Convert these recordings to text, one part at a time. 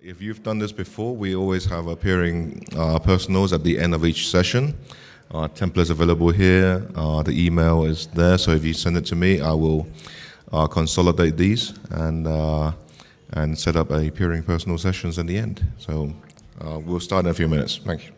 If you've done this before, we always have appearing personals at the end of each session. Templates available here. The email is there, so if you send it to me, I will consolidate these and set up a appearing personal sessions in the end. So we'll start in a few minutes. Thank you.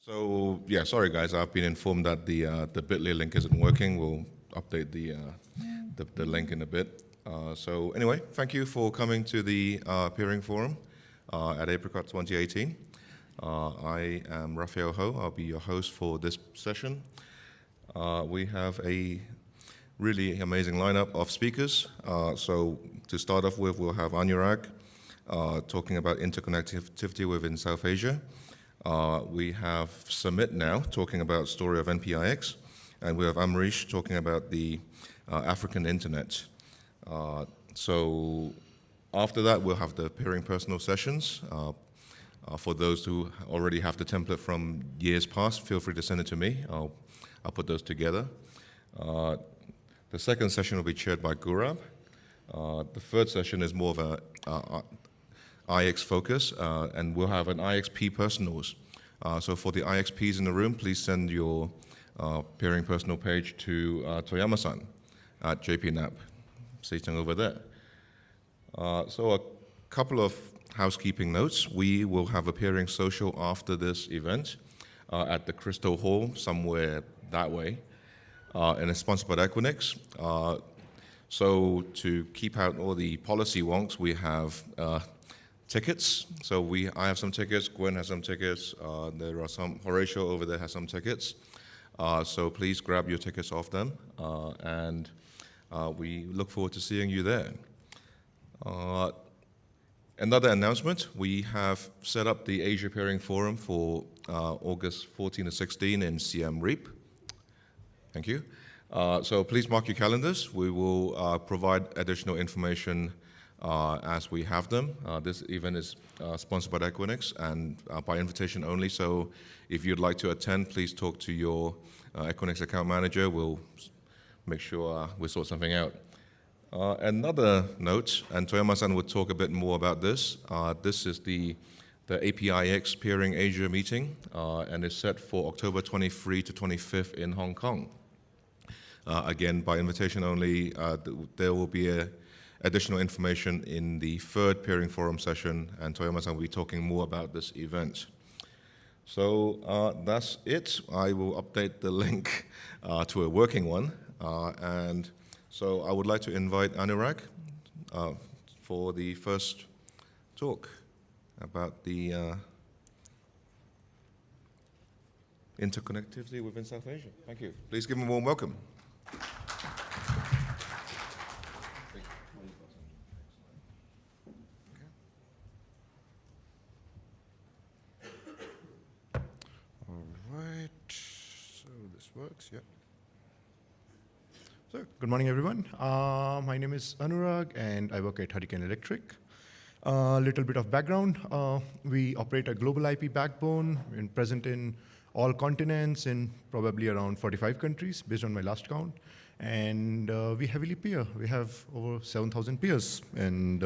So yeah, sorry guys, I've been informed that the Bitly link isn't working. We'll update the link in a bit. So anyway, thank you for coming to the Peering Forum at Apricot 2018. I am Raphael Ho. I'll be your host for this session. We have a really amazing lineup of speakers. So to start off with, we'll have Anurag talking about interconnectivity within South Asia. We have Samit now talking about story of NPIX, and we have Amrish talking about the African internet. So after that, we'll have the peering personal sessions. For those who already have the template from years past, feel free to send it to me. I'll put those together. The second session will be chaired by Gaurav. The third session is more of a IX focus, and we'll have an IXP personals. So for the IXPs in the room, please send your peering personal page to Toyama-san at JPNAP, sitting over there. So a couple of housekeeping notes. We will have a peering social after this event at the Crystal Hall, somewhere that way, and it's sponsored by Equinix. So to keep out all the policy wonks, we have tickets. So I have some tickets, Gwen has some tickets, there are some, Horatio over there has some tickets. So please grab your tickets off them, and we look forward to seeing you there. Another announcement, we have set up the Asia Peering Forum for August 14 to 16 in Siem Reap. Thank you. So please mark your calendars. We will provide additional information as we have them. This event is sponsored by Equinix and by invitation only, so if you'd like to attend, please talk to your Equinix account manager. We'll make sure we sort something out. Another note, and Toyama-san will talk a bit more about this, this is the APIX Peering Asia meeting, and it's set for October 23 to 25th in Hong Kong. Again, by invitation only, there will be additional information in the third Peering Forum session, and Toyama-san will be talking more about this event. So that's it. I will update the link to a working one, and so I would like to invite Anurag for the first talk about the interconnectivity within South Asia. Thank you. Please give them a warm welcome. Works, yeah. So, good morning, everyone. My name is Anurag, and I work at Hurricane Electric. A little bit of background. We operate a global IP backbone and present in all continents in probably around 45 countries, based on my last count. And we heavily peer. We have over 7,000 peers. And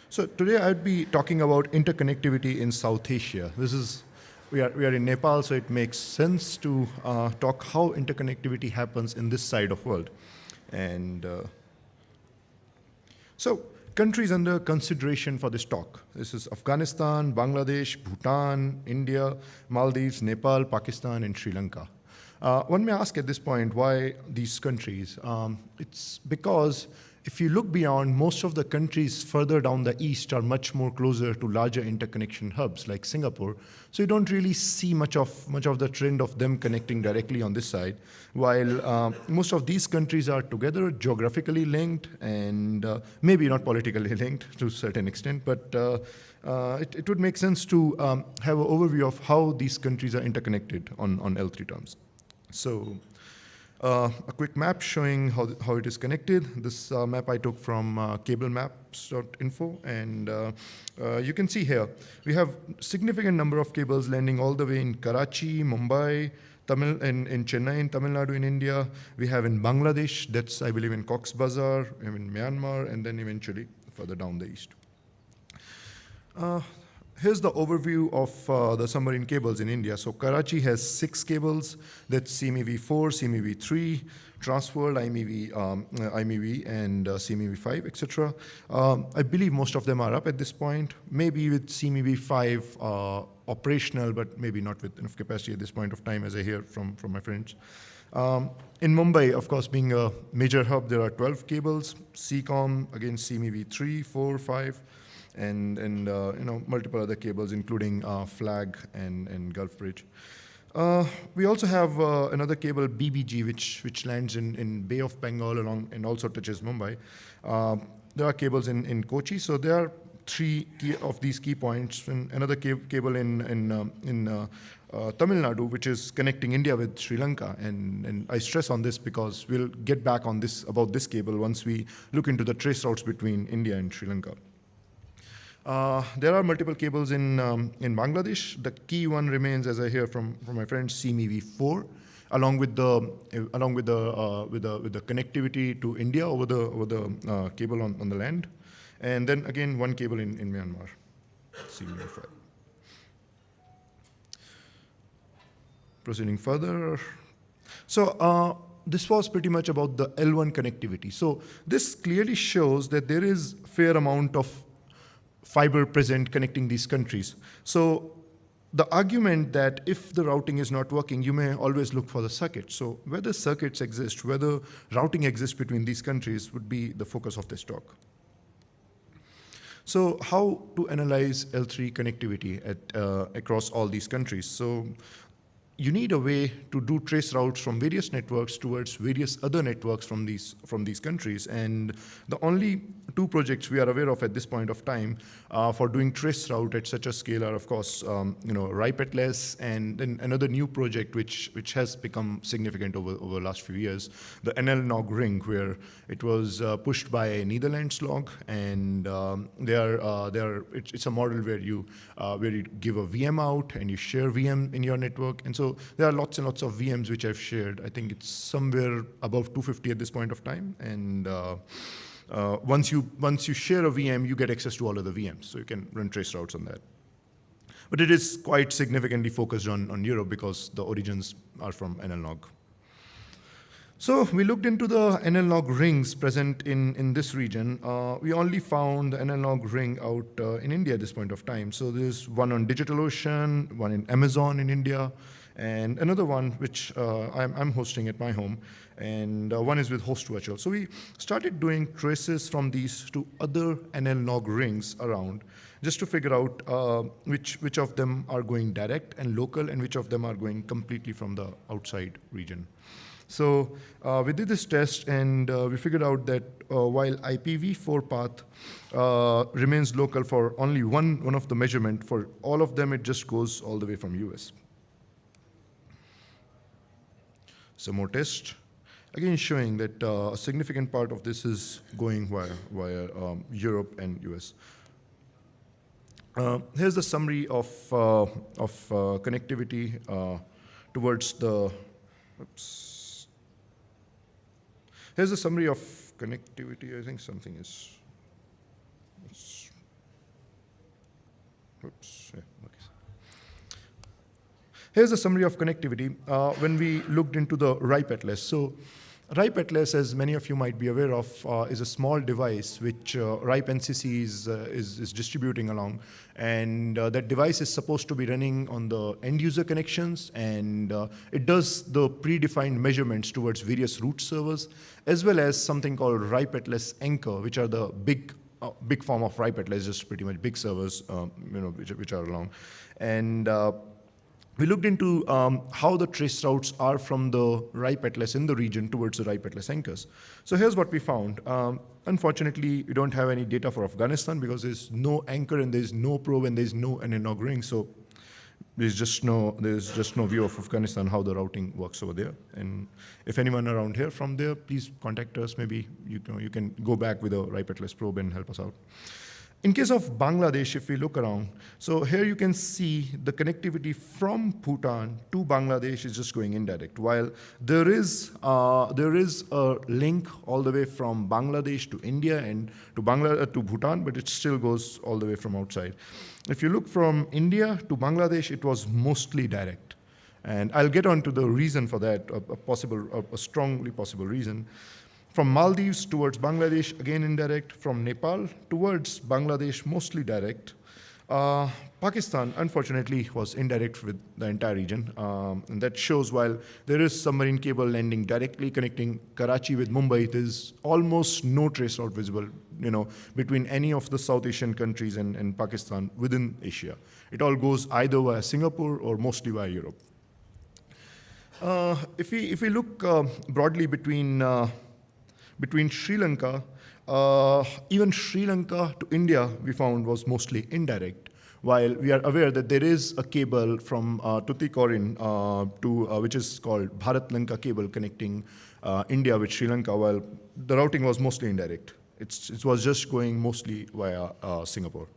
so today I'd be talking about interconnectivity in South Asia. We are in Nepal, so it makes sense to talk how interconnectivity happens in this side of world. And so countries under consideration for this talk. This is Afghanistan, Bangladesh, Bhutan, India, Maldives, Nepal, Pakistan, and Sri Lanka. One may ask at this point, why these countries? It's because if you look beyond, most of the countries further down the east are much more closer to larger interconnection hubs like Singapore. So you don't really see much of the trend of them connecting directly on this side, while most of these countries are together, geographically linked, and maybe not politically linked to a certain extent, but it would make sense to have an overview of how these countries are interconnected on L3 terms. So a quick map showing how it is connected. This map I took from cablemaps.info, and you can see here, we have significant number of cables landing all the way in Karachi, Mumbai, in Chennai, in Tamil Nadu, in India. We have in Bangladesh, that's I believe in Cox's Bazar, in Myanmar, and then eventually further down the east. Here's the overview of the submarine cables in India. So Karachi has 6 cables. That's CMEV4, CMEV3, Transworld, IMEV, and CMEV5, etc. I believe most of them are up at this point. Maybe with CMEV5 operational, but maybe not with enough capacity at this point of time, as I hear from my friends. In Mumbai, of course, being a major hub, there are 12 cables. CCOM, again, CMEV3, 4, 5. And multiple other cables, including FLAG and Gulf Bridge. We also have another cable, BBG, which lands in Bay of Bengal along and also touches Mumbai. There are cables in Kochi, so there are 3 of these key points. And another cable in Tamil Nadu, which is connecting India with Sri Lanka. And I stress on this because we'll get back on this about this cable once we look into the trace routes between India and Sri Lanka. There are multiple cables in Bangladesh. The key one remains, as I hear from my friends, CMEV4, along with the connectivity to India over the cable on the land, and then again one cable in Myanmar, CMEV5. Proceeding further, so this was pretty much about the L1 connectivity. So this clearly shows that there is a fair amount of fiber present connecting these countries. So the argument that if the routing is not working, you may always look for the circuit. So whether circuits exist, whether routing exists between these countries would be the focus of this talk. So how to analyze L3 connectivity across all these countries? So you need a way to do trace routes from various networks towards various other networks from these countries. And the only 2 projects we are aware of at this point of time for doing trace route at such a scale are, of course, RIPE Atlas, and then another new project which has become significant over the last few years, the NL-NOG ring, where it was pushed by Netherlands log, and it's a model where you give a VM out and you share VM in your network. And so there are lots and lots of VMs which I've shared. I think it's somewhere above 250 at this point of time. And once you share a VM, you get access to all of the VMs, so you can run trace routes on that. But it is quite significantly focused on Europe because the origins are from NL-NOG. So we looked into the NL-NOG rings present in this region. We only found the NL-NOG ring out in India at this point of time. So there's one on DigitalOcean, one in Amazon in India, and another one which I'm hosting at my home, and one is with host virtual. So we started doing traces from these to other NL-NOG rings around, just to figure out which of them are going direct and local, and which of them are going completely from the outside region. So we did this test, and we figured out that while IPv4 path remains local for only one of the measurement, for all of them it just goes all the way from US. Some more tests. Again, showing that a significant part of this is going via Europe and US. Here's the summary of connectivity towards the, oops. Here's the summary of connectivity. I think something is, oops, yeah, okay. Here's a summary of connectivity when we looked into the RIPE Atlas. So RIPE Atlas, as many of you might be aware of, is a small device which RIPE NCC is distributing along. And that device is supposed to be running on the end user connections, and it does the predefined measurements towards various root servers, as well as something called RIPE Atlas Anchor, which are the big form of RIPE Atlas, just pretty much big servers, which are along. And we looked into how the trace routes are from the RIPE Atlas in the region towards the RIPE Atlas anchors. So here's what we found. Unfortunately, we don't have any data for Afghanistan because there's no anchor and there's no probe and there's no NL-NOG ring. So there's just no view of Afghanistan, how the routing works over there. And if anyone around here from there, please contact us. Maybe you can go back with a RIPE Atlas probe and help us out. In case of Bangladesh, if we look around, so here you can see the connectivity from Bhutan to Bangladesh is just going indirect, while there is a link all the way from Bangladesh to India and to Bhutan, but it still goes all the way from outside. If you look from India to Bangladesh, it was mostly direct. And I'll get on to the reason for that, a strongly possible reason. From Maldives towards Bangladesh, again indirect. From Nepal towards Bangladesh, mostly direct. Pakistan, unfortunately, was indirect with the entire region. And that shows while there is submarine cable landing directly connecting Karachi with Mumbai, there's almost no trace route visible, between any of the South Asian countries and Pakistan within Asia. It all goes either via Singapore or mostly via Europe. If we look broadly between Sri Lanka, even Sri Lanka to India, we found was mostly indirect, while we are aware that there is a cable from Tuticorin which is called Bharat Lanka cable connecting India with Sri Lanka, while the routing was mostly indirect. It was just going mostly via Singapore.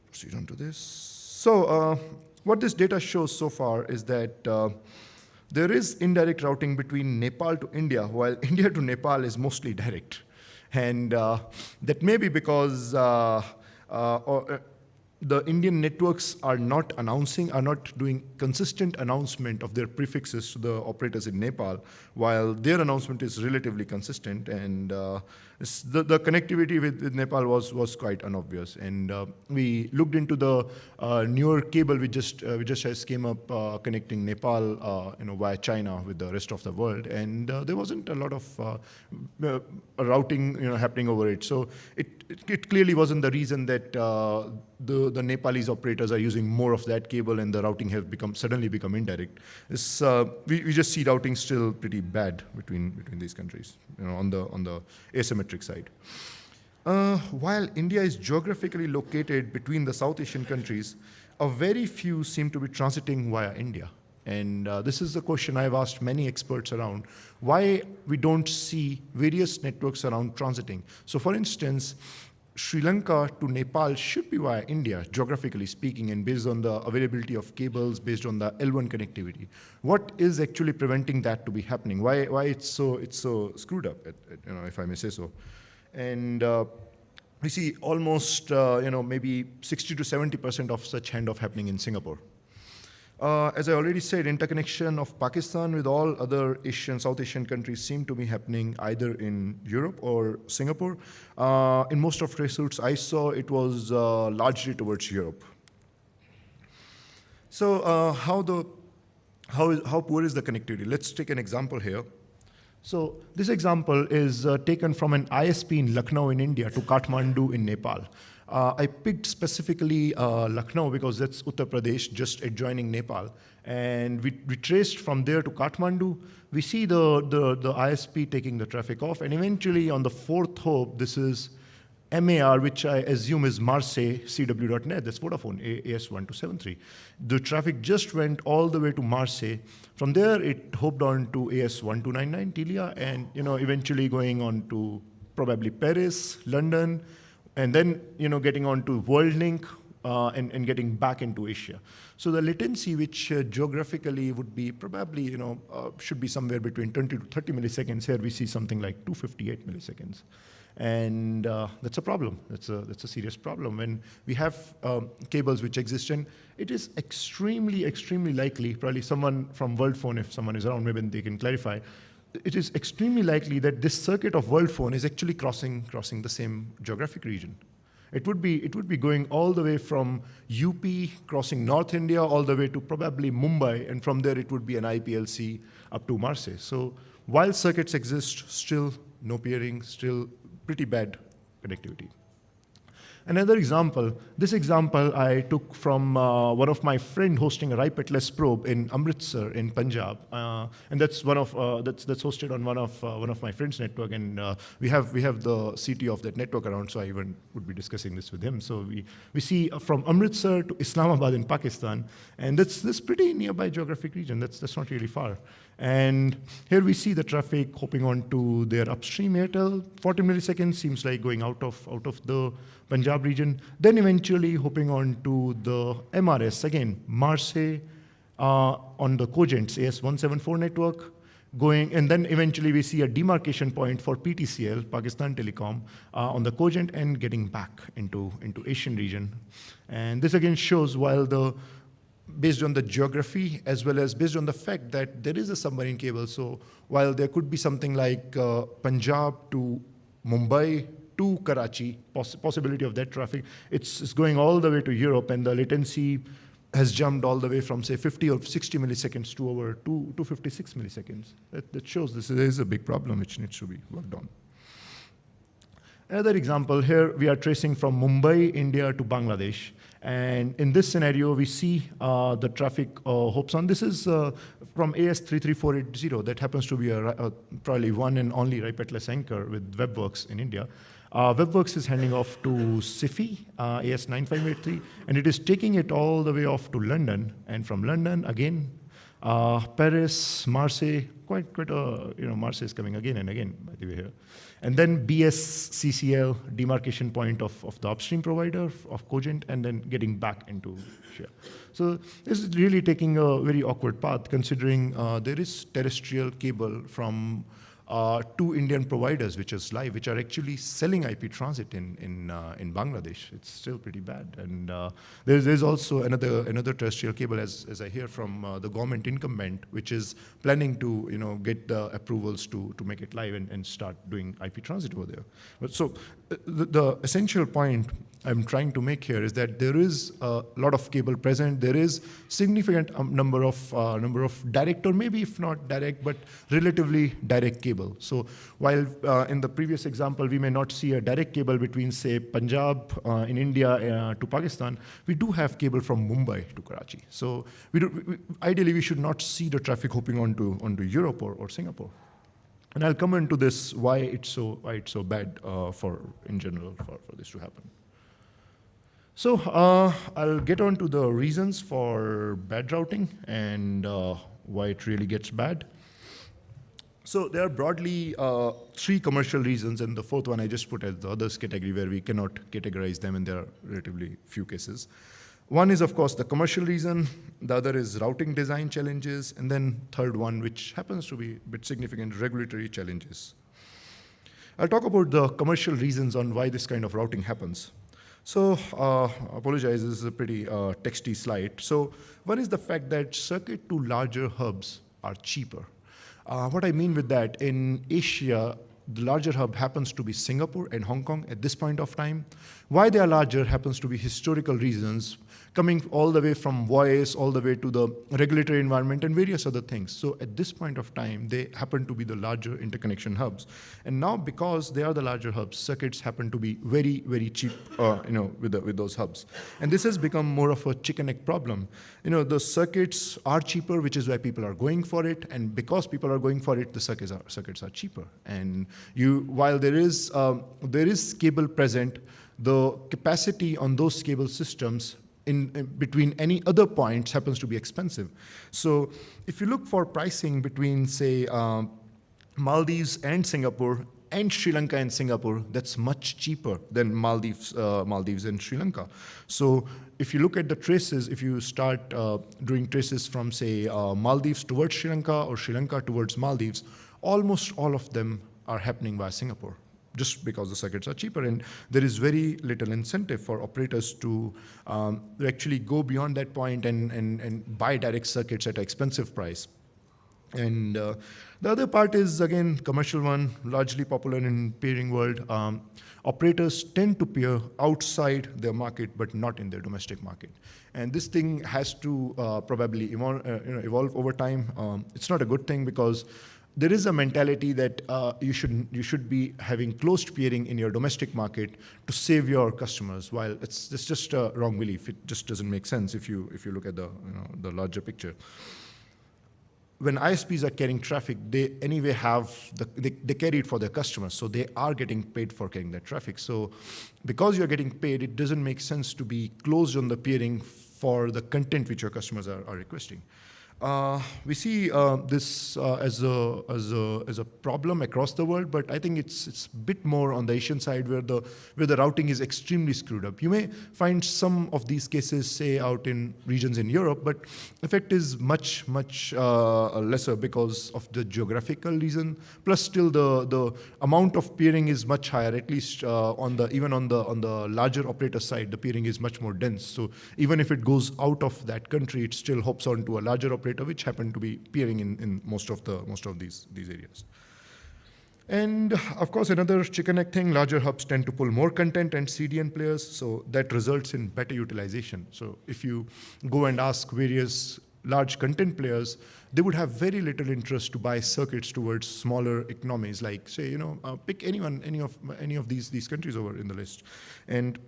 Proceed on to this. So what this data shows so far is that there is indirect routing between Nepal to India, while India to Nepal is mostly direct. And that may be because the Indian networks are not doing consistent announcement of their prefixes to the operators in Nepal, while their announcement is relatively consistent. And the connectivity with Nepal was quite unobvious. And we looked into the newer cable which just came up connecting Nepal via China with the rest of the world, and there wasn't a lot of routing happening over it. So it clearly wasn't the reason that the Nepalese operators are using more of that cable and the routing has suddenly become indirect. We just see routing still pretty bad between these countries, on the asymmetric side. While India is geographically located between the South Asian countries, a very few seem to be transiting via India. And this is the question I've asked many experts around, why we don't see various networks around transiting. So for instance, Sri Lanka to Nepal should be via India, geographically speaking, and based on the availability of cables, based on the L1 connectivity. What is actually preventing that to be happening? Why it's so screwed up, if I may say so. And we see almost, maybe 60 to 70% of such handoff happening in Singapore. As I already said, interconnection of Pakistan with all other South Asian countries seem to be happening either in Europe or Singapore. In most of trace routes I saw, it was largely towards Europe. So how poor is the connectivity? Let's take an example here. So this example is taken from an ISP in Lucknow in India to Kathmandu in Nepal. I picked specifically Lucknow because that's Uttar Pradesh, just adjoining Nepal. And we traced from there to Kathmandu. We see the ISP taking the traffic off. And eventually on the fourth hop, this is MAR, which I assume is Marseille CW.net, that's Vodafone, AS1273. The traffic just went all the way to Marseille. From there, it hopped on to AS1299, Tilia, and eventually going on to probably Paris, London, and then getting on to WorldLink and getting back into Asia. So the latency, which geographically would be probably should be somewhere between 20 to 30 milliseconds. Here we see something like 258 milliseconds. And that's a problem. That's a serious problem. When we have cables which exist, and it is extremely, extremely likely, probably someone from WorldPhone, if someone is around, maybe they can clarify, it is extremely likely that this circuit of WorldPhone is actually crossing the same geographic region. It would be going all the way from UP, crossing North India, all the way to probably Mumbai, and from there it would be an IPLC up to Marseille. So while circuits exist, still no peering, still pretty bad connectivity. Another example, this example I took from one of my friend hosting a RIPE@less probe in Amritsar in Punjab, and that's that's hosted on one of my friend's network, and we have the CT of that network around, so I even would be discussing this with him. So we see from Amritsar to Islamabad in Pakistan, and that's pretty nearby geographic region. That's not really far. And here we see the traffic hopping onto their upstream Airtel. 40 milliseconds seems like going out of the Punjab region. Then eventually hopping onto the MRS, again, Marseille on the Cogent's AS174 network, going, and then eventually we see a demarcation point for PTCL, Pakistan Telecom, on the Cogent and getting back into Asian region. And this again shows based on the geography as well as based on the fact that there is a submarine cable. So while there could be something like Punjab to Mumbai to Karachi, possibility of that traffic, it's going all the way to Europe, and the latency has jumped all the way from say 50 or 60 milliseconds to over 256 milliseconds. That shows this is a big problem which needs to be worked on. Another example here, we are tracing from Mumbai, India to Bangladesh. And in this scenario, we see the traffic hops on. This is from AS33480. That happens to be probably one and only RIPE@less anchor with Webworks in India. Webworks is handing off to SIFI, AS9583, and it is taking it all the way off to London. And from London, again, Paris, Marseille, quite Marseille is coming again and again, by the way here. And then BSCCL, demarcation point of the upstream provider of Cogent, and then getting back into Asia. So this is really taking a very awkward path, considering there is terrestrial cable from two Indian providers, which is live, which are actually selling IP transit in Bangladesh. It's still pretty bad. And there's also another terrestrial cable, as I hear from the government incumbent, which is planning to get the approvals to make it live and start doing IP transit over there. But so the essential point I'm trying to make here is that there is a lot of cable present. There is significant number of direct, or maybe if not direct, but relatively direct cable. So while in the previous example we may not see a direct cable between say Punjab in India to Pakistan, we do have cable from Mumbai to Karachi. So ideally we should not see the traffic hopping onto Europe or Singapore. And I'll come into this why it's so bad in general for this to happen. So I'll get on to the reasons for bad routing and why it really gets bad. So there are broadly three commercial reasons, and the fourth one I just put as the others category, where we cannot categorize them, and there are relatively few cases. One is, of course, the commercial reason. The other is routing design challenges. And then third one, which happens to be a bit significant, regulatory challenges. I'll talk about the commercial reasons on why this kind of routing happens. So apologize, this is a pretty texty slide. So one is the fact that circuit to larger hubs are cheaper. What I mean with that, in Asia, the larger hub happens to be Singapore and Hong Kong at this point of time, Why they are larger happens to be historical reasons, coming all the way from voice, all the way to the regulatory environment and various other things. So at this point of time, they happen to be the larger interconnection hubs. And now because they are the larger hubs, circuits happen to be very, very cheap, with those hubs. And this has become more of a chicken egg problem. The circuits are cheaper, which is why people are going for it. And because people are going for it, the circuits are cheaper. And while there is cable present, the capacity on those cable systems in between any other points happens to be expensive. So if you look for pricing between, say, Maldives and Singapore, and Sri Lanka and Singapore, that's much cheaper than Maldives and Sri Lanka. So if you look at the traces, if you start doing traces from, say, Maldives towards Sri Lanka or Sri Lanka towards Maldives, almost all of them are happening via Singapore, just because the circuits are cheaper. And there is very little incentive for operators to actually go beyond that point and buy direct circuits at an expensive price. And the other part is, again, commercial one, largely popular in peering world. Operators tend to peer outside their market, but not in their domestic market. And this thing has to probably evolve over time. It's not a good thing because there is a mentality that you should be having closed peering in your domestic market to save your customers. While it's just a wrong belief, it just doesn't make sense if you look at the larger picture. When ISPs are carrying traffic, they anyway have they carry it for their customers, so they are getting paid for carrying that traffic. So because you're getting paid, it doesn't make sense to be closed on the peering for the content which your customers are requesting. We see this as a problem across the world, but I think it's a bit more on the Asian side where the routing is extremely screwed up. You may find some of these cases, say, out in regions in Europe, but effect is much lesser because of the geographical reason. Plus, still the amount of peering is much higher. At least even on the larger operator side, the peering is much more dense. So even if it goes out of that country, it still hops on to a larger operator, which happen to be peering in most of these areas. And of course, another chicken egg thing, larger hubs tend to pull more content and CDN players, so that results in better utilization. So if you go and ask various large content players, they would have very little interest to buy circuits towards smaller economies, like, say, pick any of these countries over in the list. And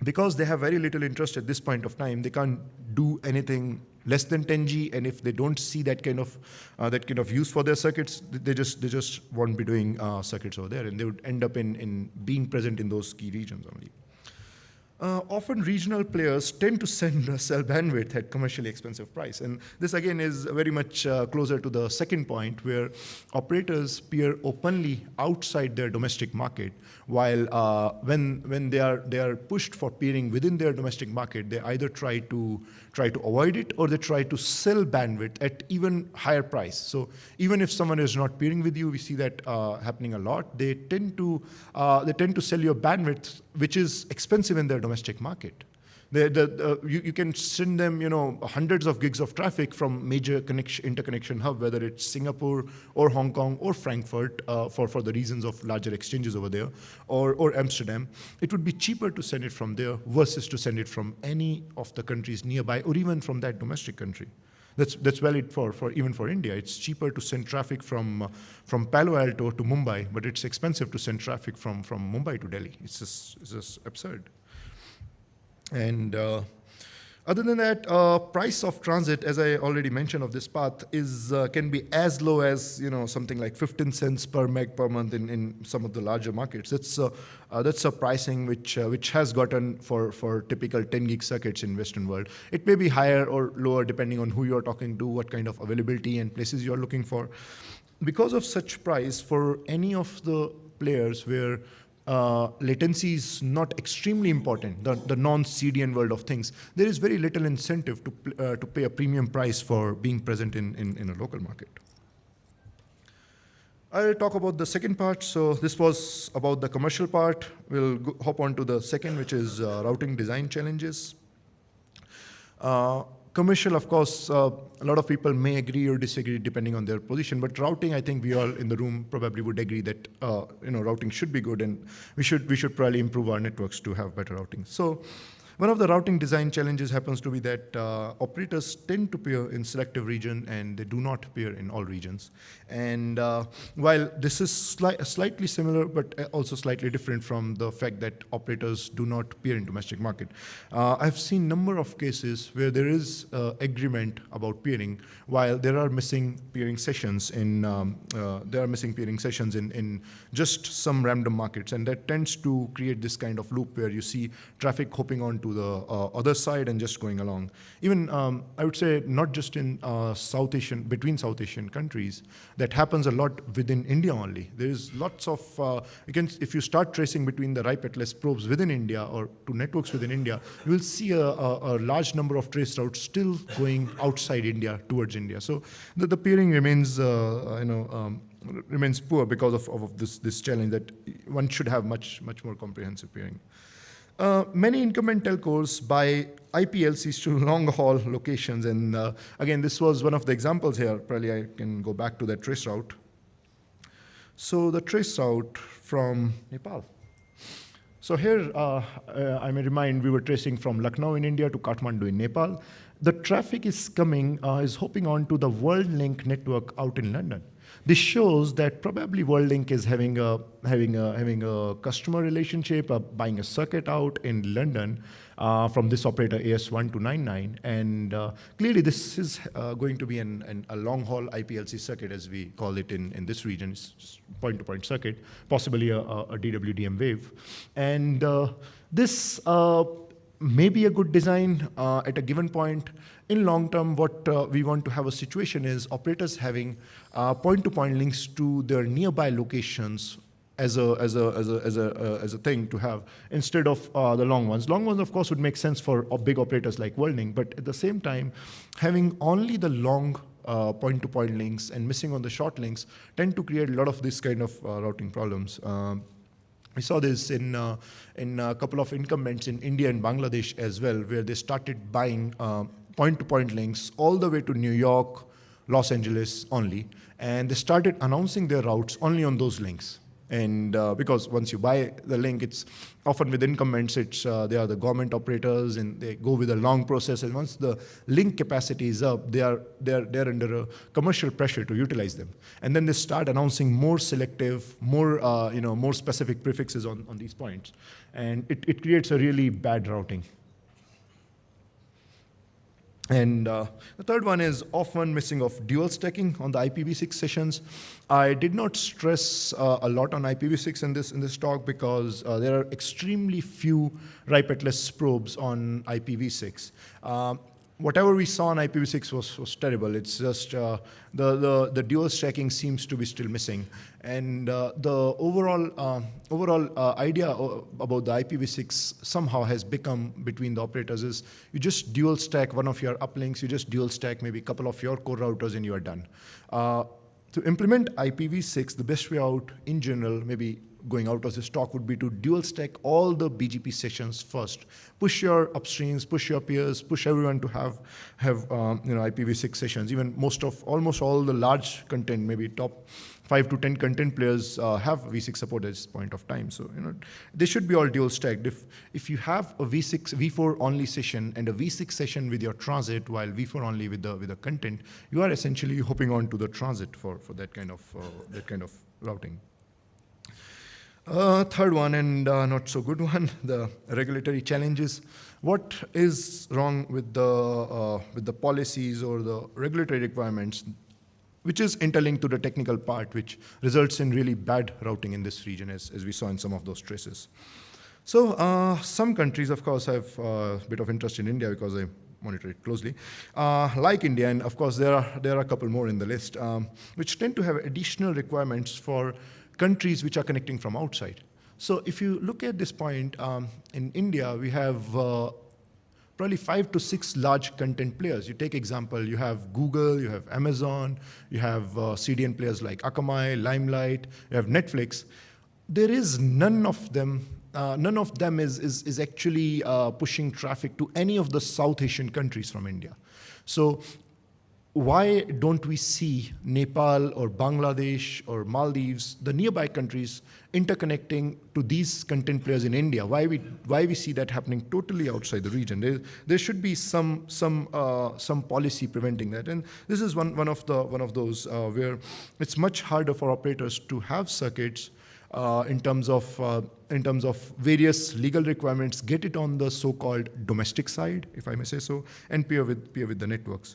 because they have very little interest at this point of time, they can't do anything less than 10G, and if they don't see that kind of use for their circuits, they just won't be doing circuits over there, and they would end up in being present in those key regions only. Often regional players tend to sell bandwidth at commercially expensive price. And this again is very much closer to the second point, where operators peer openly outside their domestic market, while when they are pushed for peering within their domestic market, they either try to avoid it or they try to sell bandwidth at even higher price. So even if someone is not peering with you, we see that happening a lot. They tend to sell your bandwidth, which is expensive in their domestic market. You can send them, hundreds of gigs of traffic from major interconnection hub, whether it's Singapore or Hong Kong or Frankfurt, for the reasons of larger exchanges over there, or Amsterdam. It would be cheaper to send it from there versus to send it from any of the countries nearby, or even from that domestic country. That's valid even for India. It's cheaper to send traffic from Palo Alto to Mumbai, but it's expensive to send traffic from Mumbai to Delhi. It's just absurd. And other than that, price of transit, as I already mentioned, of this path can be as low as something like 15 cents per meg per month in some of the larger markets. That's a pricing which has gotten for typical 10 gig circuits in Western world. It may be higher or lower depending on who you're talking to, what kind of availability and places you're looking for. Because of such price, for any of the players where latency is not extremely important, the non-CDN world of things, there is very little incentive to pay a premium price for being present in a local market. I'll talk about the second part. So this was about the commercial part. We'll hop on to the second, which is routing design challenges. Commercial, of course, a lot of people may agree or disagree depending on their position. But routing, I think we all in the room probably would agree that routing should be good, and we should probably improve our networks to have better routing. So, one of the routing design challenges happens to be that operators tend to pair in selective region and they do not pair in all regions. And while this is slightly similar, but also slightly different from the fact that operators do not pair in domestic market, I've seen number of cases where there is agreement about peering, while there are missing peering sessions in just some random markets, and that tends to create this kind of loop where you see traffic hopping onto the other side and just going along. Even I would say not just in between South Asian countries, that happens a lot within India only. There is lots of if you start tracing between the RIPE Atlas probes within India or to networks within India, you will see a large number of trace routes still going outside India towards India. So the peering remains remains poor because of this challenge that one should have much more comprehensive peering. Many incumbent telcos buy IPLCs to long-haul locations, and again, this was one of the examples here. Probably I can go back to that trace route. So the trace route from Nepal. So here, I may remind, we were tracing from Lucknow in India to Kathmandu in Nepal. The traffic is hopping onto the WorldLink network out in London. This shows that probably WorldLink is having a customer relationship, buying a circuit out in London from this operator AS1299, and clearly this is going to be a long-haul IPLC circuit, as we call it in this region. It's point-to-point circuit, possibly a DWDM wave, and this may be a good design at a given point. In long term, what we want to have a situation is operators having point-to-point links to their nearby locations as a thing to have instead of the long ones. Long ones, of course, would make sense for big operators like WorldLink, but at the same time, having only the long point-to-point links and missing on the short links tend to create a lot of this kind of routing problems. We saw this in a couple of incumbents in India and Bangladesh as well, where they started buying point-to-point links all the way to New York, Los Angeles only, and they started announcing their routes only on those links. And because once you buy the link, it's often with incumbents, they are the government operators, and they go with a long process. And once the link capacity is up, they're under a commercial pressure to utilize them. And then they start announcing more selective, more specific prefixes on these points, and it creates a really bad routing. And the third one is often missing of dual stacking on the IPv6 sessions. I did not stress a lot on IPv6 in this talk because there are extremely few RIPE Atlas probes on IPv6. Whatever we saw on IPv6 was terrible. It's just the dual stacking seems to be still missing. And the overall idea about the IPv6 somehow has become between the operators is you just dual stack one of your uplinks, you just dual stack maybe a couple of your core routers, and you are done. To implement IPv6, the best way out in general, maybe going out of this talk, would be to dual stack all the BGP sessions first. Push your upstreams, push your peers, push everyone to have IPv6 sessions. Even almost all the large content, maybe top 5 to 10 content players have V6 support at this point of time. So they should be all dual stacked. If you have a V4 only session and a V6 session with your transit, while V4 only with the content, you are essentially hopping on to the transit for that kind of routing. Third one, and not so good one, the regulatory challenges. What is wrong with the policies or the regulatory requirements, which is interlinked to the technical part, which results in really bad routing in this region, as we saw in some of those traces. So some countries, of course, have a bit of interest in India because I monitor it closely, like India, and of course there are a couple more in the list, which tend to have additional requirements for countries which are connecting from outside. So if you look at this point, in India, we have probably 5 to 6 large content players. You take example, you have Google, you have Amazon, you have CDN players like Akamai, Limelight, you have Netflix. There is none of them none of them is actually pushing traffic to any of the South Asian countries from India. So why don't we see Nepal or Bangladesh or Maldives, the nearby countries, interconnecting to these content players in India? Why we see that happening totally outside the region? There should be some policy preventing that, and this is one of those where it's much harder for operators to have circuits in terms of various legal requirements, get it on the so-called domestic side, if I may say so, and peer with the networks.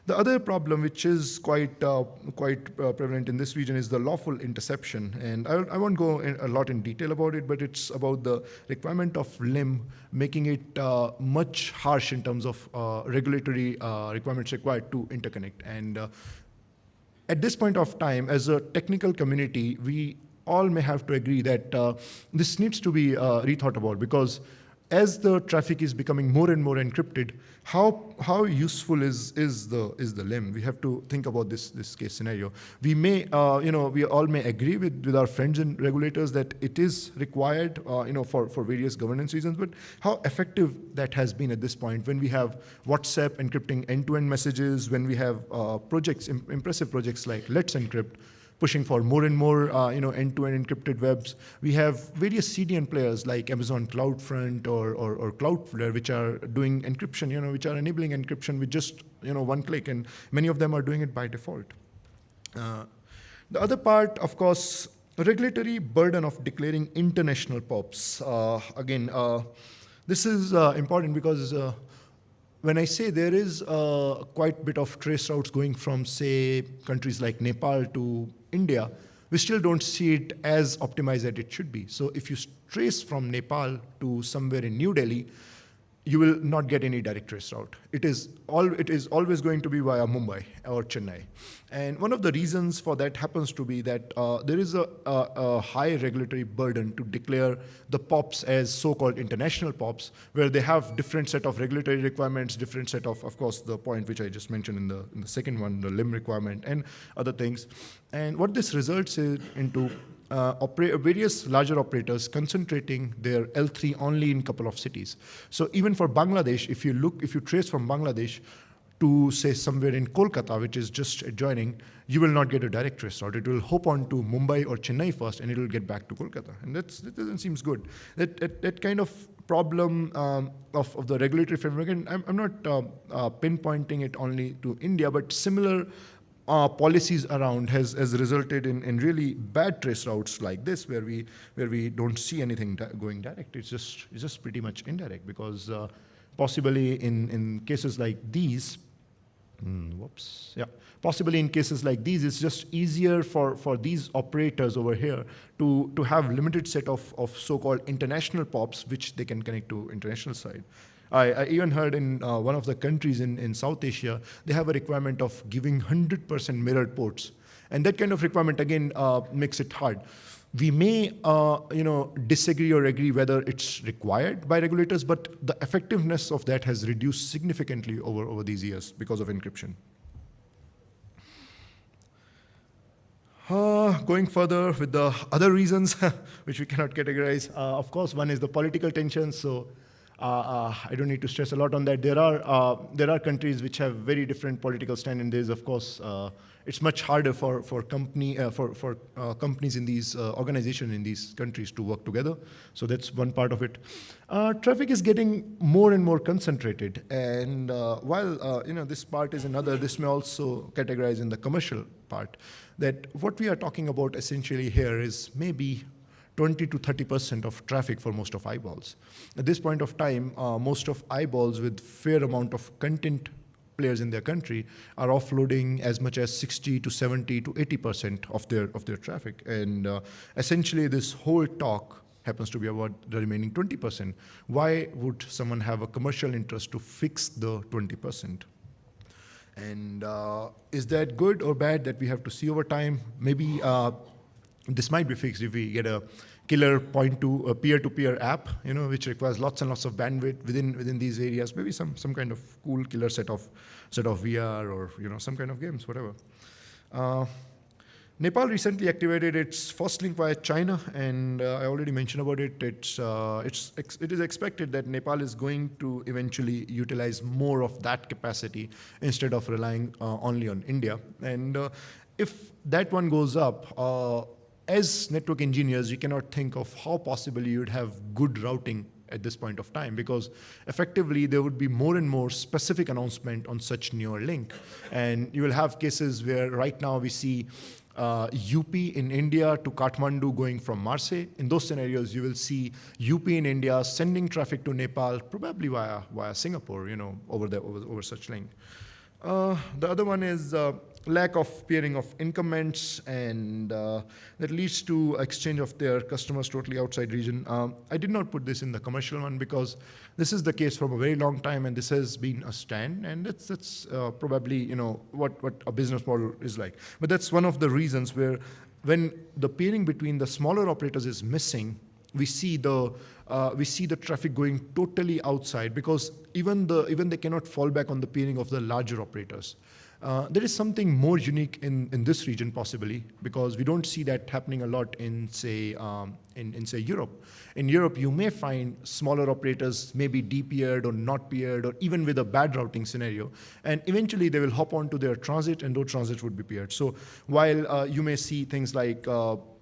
The other problem, which is quite prevalent in this region, is the lawful interception. And I won't go a lot in detail about it, but it's about the requirement of LIM, making it much harsh in terms of regulatory requirements required to interconnect. And at this point of time, as a technical community, we all may have to agree that this needs to be rethought about, because as the traffic is becoming more and more encrypted, how useful is the LIM? We have to think about this case scenario. We may, we all may agree with our friends and regulators that it is required, for various governance reasons. But how effective that has been at this point, when we have WhatsApp encrypting end-to-end messages, when we have impressive projects like Let's Encrypt, pushing for more and more end-to-end encrypted webs. We have various CDN players like Amazon CloudFront or Cloudflare, which are doing encryption, which are enabling encryption with just one click, and many of them are doing it by default. The other part, of course, regulatory burden of declaring international POPs. Again, this is important because when I say there is quite a bit of trace routes going from, say, countries like Nepal to India, we still don't see it as optimized as it should be. So if you trace from Nepal to somewhere in New Delhi, you will not get any direct trace route. It is always going to be via Mumbai or Chennai. And one of the reasons for that happens to be that there is a high regulatory burden to declare the POPs as so-called international POPs, where they have different set of regulatory requirements, different set of course, the point which I just mentioned in the second one, the LIM requirement and other things. And what this results into various larger operators concentrating their L3 only in a couple of cities. So even for Bangladesh, if you trace from Bangladesh to, say, somewhere in Kolkata, which is just adjoining, you will not get a direct trace route. It will hop on to Mumbai or Chennai first, and it will get back to Kolkata. And that doesn't seem good. That kind of problem of the regulatory framework, and I'm not pinpointing it only to India, but similar policies around has resulted in really bad trace routes like this, where we don't see anything going direct. It's just pretty much indirect, because possibly in cases like these, possibly in cases like these, it's just easier for these operators over here to have limited set of so-called international POPs, which they can connect to international side. I even heard in one of the countries in South Asia, they have a requirement of giving 100% mirrored ports. And that kind of requirement, again, makes it hard. We may disagree or agree whether it's required by regulators, but the effectiveness of that has reduced significantly over these years because of encryption. Going further with the other reasons, which we cannot categorize, of course, one is the political tensions. So I don't need to stress a lot on that. There are countries which have very different political standards. Of course, it's much harder for companies in these organizations in these countries to work together. So that's one part of it. Traffic is getting more and more concentrated, and while this part is another, this may also categorize in the commercial part. That what we are talking about essentially here is maybe 20 to 30% of traffic for most of eyeballs. At this point of time, most of eyeballs with fair amount of content players in their country are offloading as much as 60 to 70 to 80% of their traffic. And essentially this whole talk happens to be about the remaining 20%. Why would someone have a commercial interest to fix the 20%? And is that good or bad? That we have to see over time. Maybe this might be fixed if we get a killer peer-to-peer app, which requires lots and lots of bandwidth within these areas. Maybe some kind of cool killer set of VR or some kind of games, whatever. Nepal recently activated its first link via China, and I already mentioned about it. It is expected that Nepal is going to eventually utilize more of that capacity instead of relying only on India. And if that one goes up, as network engineers, you cannot think of how possibly you would have good routing at this point of time, because effectively there would be more and more specific announcement on such newer link. And you will have cases where right now we see UP in India to Kathmandu going from Marseille. In those scenarios, you will see UP in India sending traffic to Nepal, probably via Singapore, over such link. The other one is lack of peering of incumbents, and that leads to exchange of their customers totally outside region. I did not put this in the commercial one because this is the case from a very long time, and this has been a stand, and that's probably what a business model is like. But that's one of the reasons where when the peering between the smaller operators is missing, we see the traffic going totally outside, because even they cannot fall back on the peering of the larger operators. There is something more unique in this region possibly, because we don't see that happening a lot in say Europe. In Europe, you may find smaller operators maybe de-peered or not peered, or even with a bad routing scenario, and eventually they will hop onto their transit, and those transits would be peered. So while you may see things like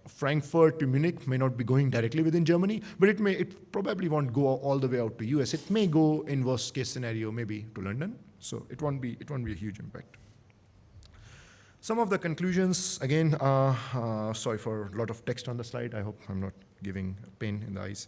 Frankfurt to Munich may not be going directly within Germany, but it probably won't go all the way out to US. It may go in worst case scenario maybe to London. So it won't be a huge impact. Some of the conclusions, again, sorry for a lot of text on the slide. I hope I'm not giving pain in the eyes.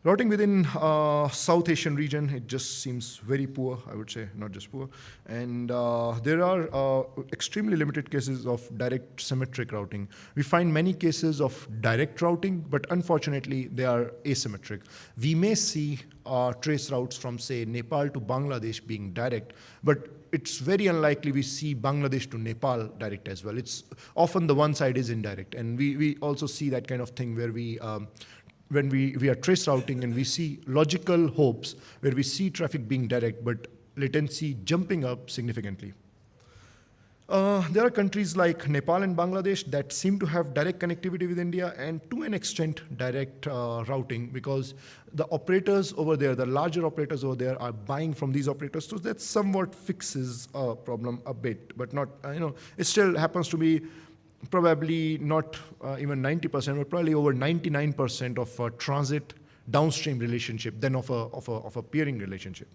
Routing within South Asian region, it just seems very poor, I would say, not just poor. And there are extremely limited cases of direct symmetric routing. We find many cases of direct routing, but unfortunately, they are asymmetric. We may see trace routes from, say, Nepal to Bangladesh being direct, but it's very unlikely we see Bangladesh to Nepal direct as well. It's often the one side is indirect. And we also see that kind of thing where when we are trace routing and we see logical hopes where we see traffic being direct, but latency jumping up significantly. There are countries like Nepal and Bangladesh that seem to have direct connectivity with India, and to an extent direct routing, because the operators over there, the larger operators over there, are buying from these operators. So that somewhat fixes a problem a bit, but not, it still happens to be probably not even 90%, but probably over 99% of a transit downstream relationship than of a peering relationship.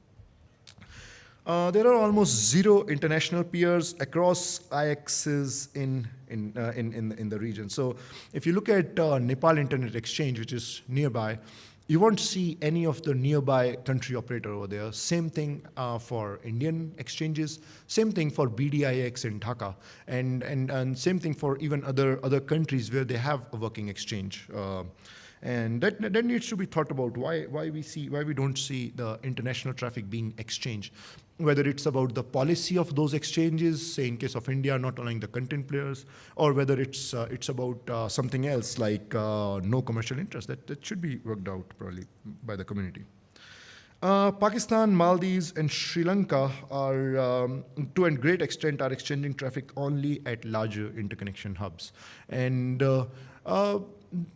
There are almost zero international peers across IXs in the region. So if you look at Nepal Internet Exchange, which is nearby, you won't see any of the nearby country operator over there. Same thing for Indian exchanges. Same thing for BDIX in Dhaka, and same thing for even other countries where they have a working exchange. And that needs to be thought about. Why we don't see the international traffic being exchanged, whether it's about the policy of those exchanges, say in case of India not allowing the content players, or whether it's about something else like no commercial interest. That should be worked out probably by the community. Pakistan, Maldives, and Sri Lanka are, to a great extent, are exchanging traffic only at larger interconnection hubs. And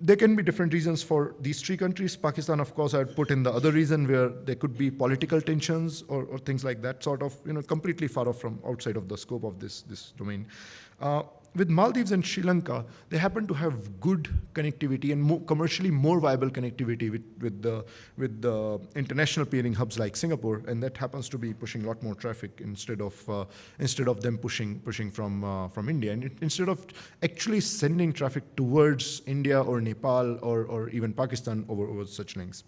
there can be different reasons for these three countries. Pakistan, of course, I'd put in the other reason where there could be political tensions or things like that, sort of, completely far off from outside of the scope of this domain. With Maldives and Sri Lanka, they happen to have good connectivity and commercially more viable connectivity with the international peering hubs like Singapore, and that happens to be pushing a lot more traffic instead of them pushing from India, and instead of actually sending traffic towards India or Nepal or even Pakistan over such links.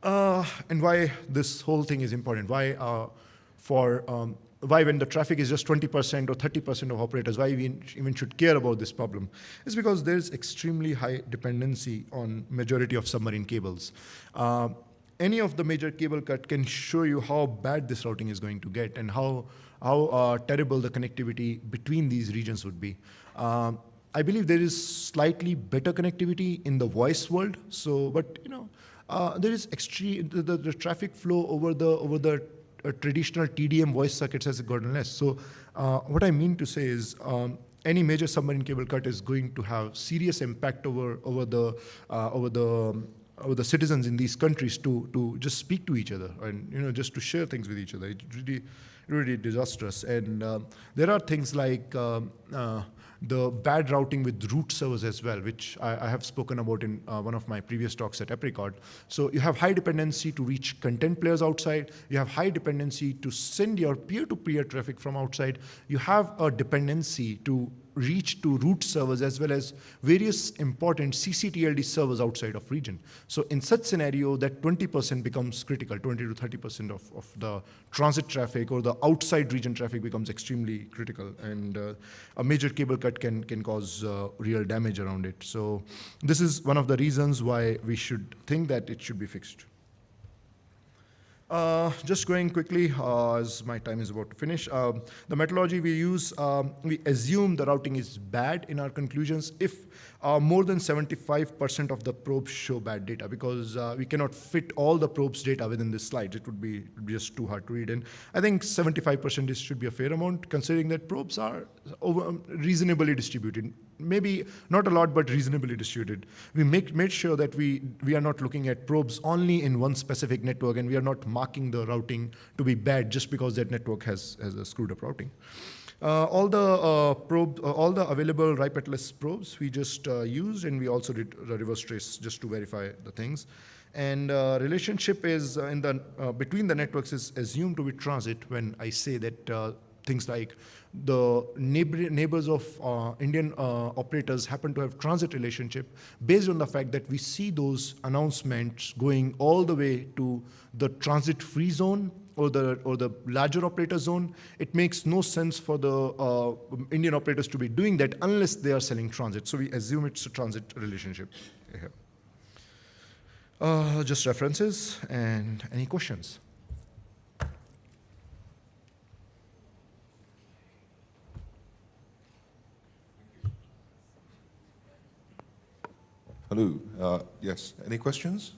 And why this whole thing is important? Why when the traffic is just 20% or 30% of operators, why we even should care about this problem? Is because there's extremely high dependency on majority of submarine cables. Any of the major cable cut can show you how bad this routing is going to get and how terrible the connectivity between these regions would be. I believe there is slightly better connectivity in the voice world. So, but there is extreme the traffic flow over the traditional TDM voice circuits has gotten less. So what I mean to say is any major submarine cable cut is going to have serious impact over the citizens in these countries to just speak to each other and just to share things with each other. It's really disastrous. And there are things like the bad routing with root servers as well, which I have spoken about in one of my previous talks at Apricot. So you have high dependency to reach content players outside. You have high dependency to send your peer-to-peer traffic from outside. You have a dependency to reach to root servers as well as various important CCTLD servers outside of region. So in such scenario, that 20% becomes critical, 20 to 30% of the transit traffic or the outside region traffic becomes extremely critical, and a major cable cut can cause real damage around it. So this is one of the reasons why we should think that it should be fixed. Just going quickly, as my time is about to finish. The methodology we use, we assume the routing is bad in our conclusions if more than 75% of the probes show bad data, because we cannot fit all the probes data within this slide. It would be just too hard to read. And I think 75% should be a fair amount, considering that probes are reasonably distributed. Maybe not a lot, but reasonably distributed. We made sure that we are not looking at probes only in one specific network, and we are not marking the routing to be bad just because that network has a screwed up routing. All the available RIPE-ATLAS probes we just used, and we also did the reverse trace just to verify the things. And relationship is between the networks is assumed to be transit when I say that things like the neighbors of Indian operators happen to have transit relationship based on the fact that we see those announcements going all the way to the transit-free zone or the larger operator zone. It makes no sense for the Indian operators to be doing that unless they are selling transit. So we assume it's a transit relationship. Just references and any questions? Hello. Yes. Any questions?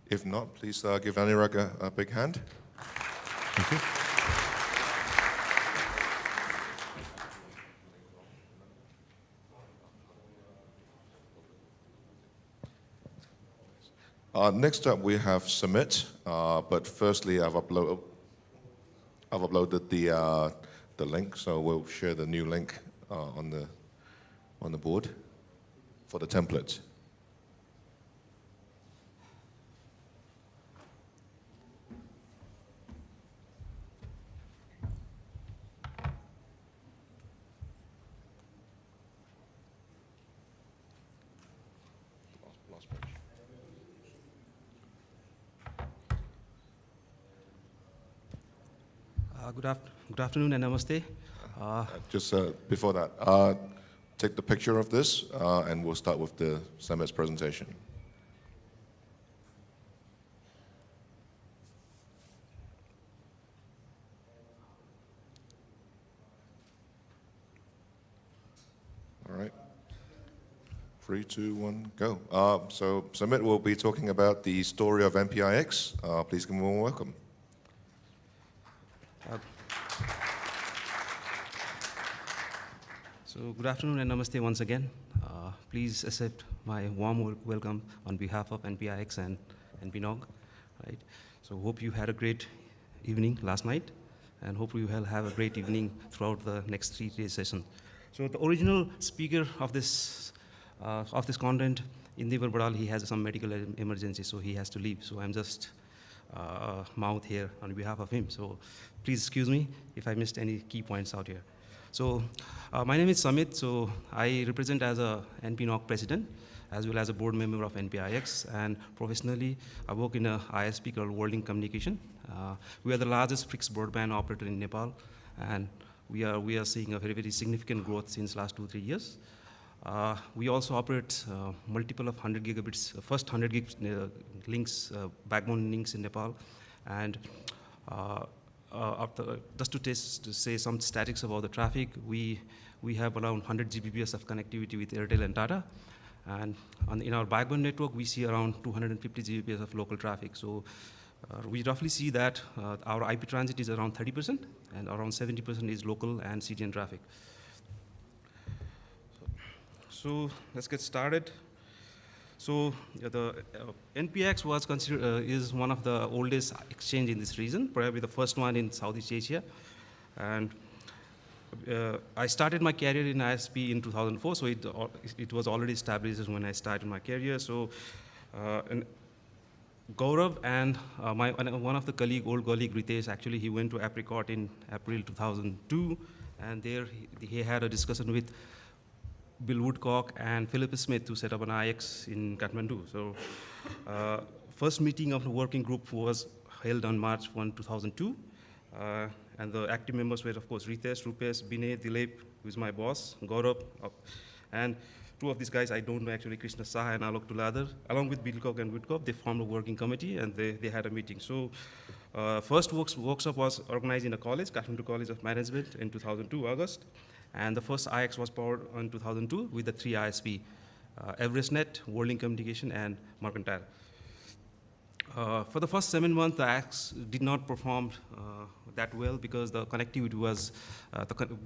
If not, please give Anurag a big hand. Thank you. Next up, we have Submit. But firstly, I've uploaded the link, so we'll share the new link on the board for the template. Last page. Good afternoon and namaste. Just before that, take the picture of this, and we'll start with the Summit's presentation. All right. 3, 2, 1, go. So Summit will be talking about the story of NPIX. Please give them a warm welcome. So good afternoon and namaste once again. Please accept my warm welcome on behalf of NPIX and NPNOG. Right. So hope you had a great evening last night, and hope you will have a great evening throughout the next 3-day session. So the original speaker of this content, Indevar Badal, he has some medical emergency, so he has to leave. So I'm just mouth here on behalf of him. So please excuse me if I missed any key points out here. So my name is Samit. So I represent as a NPNOG president, as well as a board member of NPIX, and professionally I work in a ISP called Worldlink Communication. We are the largest fixed broadband operator in Nepal, and we are seeing a very, very significant growth since last 2-3 years. We also operate multiple of 100 gigabits, first 100 gig links, backbone links in Nepal, and just to say some statistics about the traffic, we have around 100 Gbps of connectivity with Airtel and Tata, And in our backbone network, we see around 250 Gbps of local traffic. So we roughly see that our IP transit is around 30%, and around 70% is local and CDN traffic. So let's get started. So the NPX was is one of the oldest exchange in this region, probably the first one in Southeast Asia. And I started my career in ISP in 2004, so it was already established when I started my career. So and Gaurav and one of the old colleague, Ritesh, actually he went to Apricot in April 2002, and there he had a discussion with Bill Woodcock and Philip Smith to set up an IX in Kathmandu. So first meeting of the working group was held on March 1, 2002. And the active members were, of course, Ritesh, Rupesh, Binay, Dilip, who is my boss, Gaurav, and two of these guys I don't know actually, Krishna Saha and Alok Tuladar. Along with Bilcock and Woodcock, they formed a working committee and they had a meeting. So first workshop was organized in a college, Kathmandu College of Management in 2002, August. And the first IX was powered in 2002 with the 3 ISP, EverestNet, WorldLink Communication, and Mercantile. For the first 7 months, the IX did not perform that well because the connectivity was,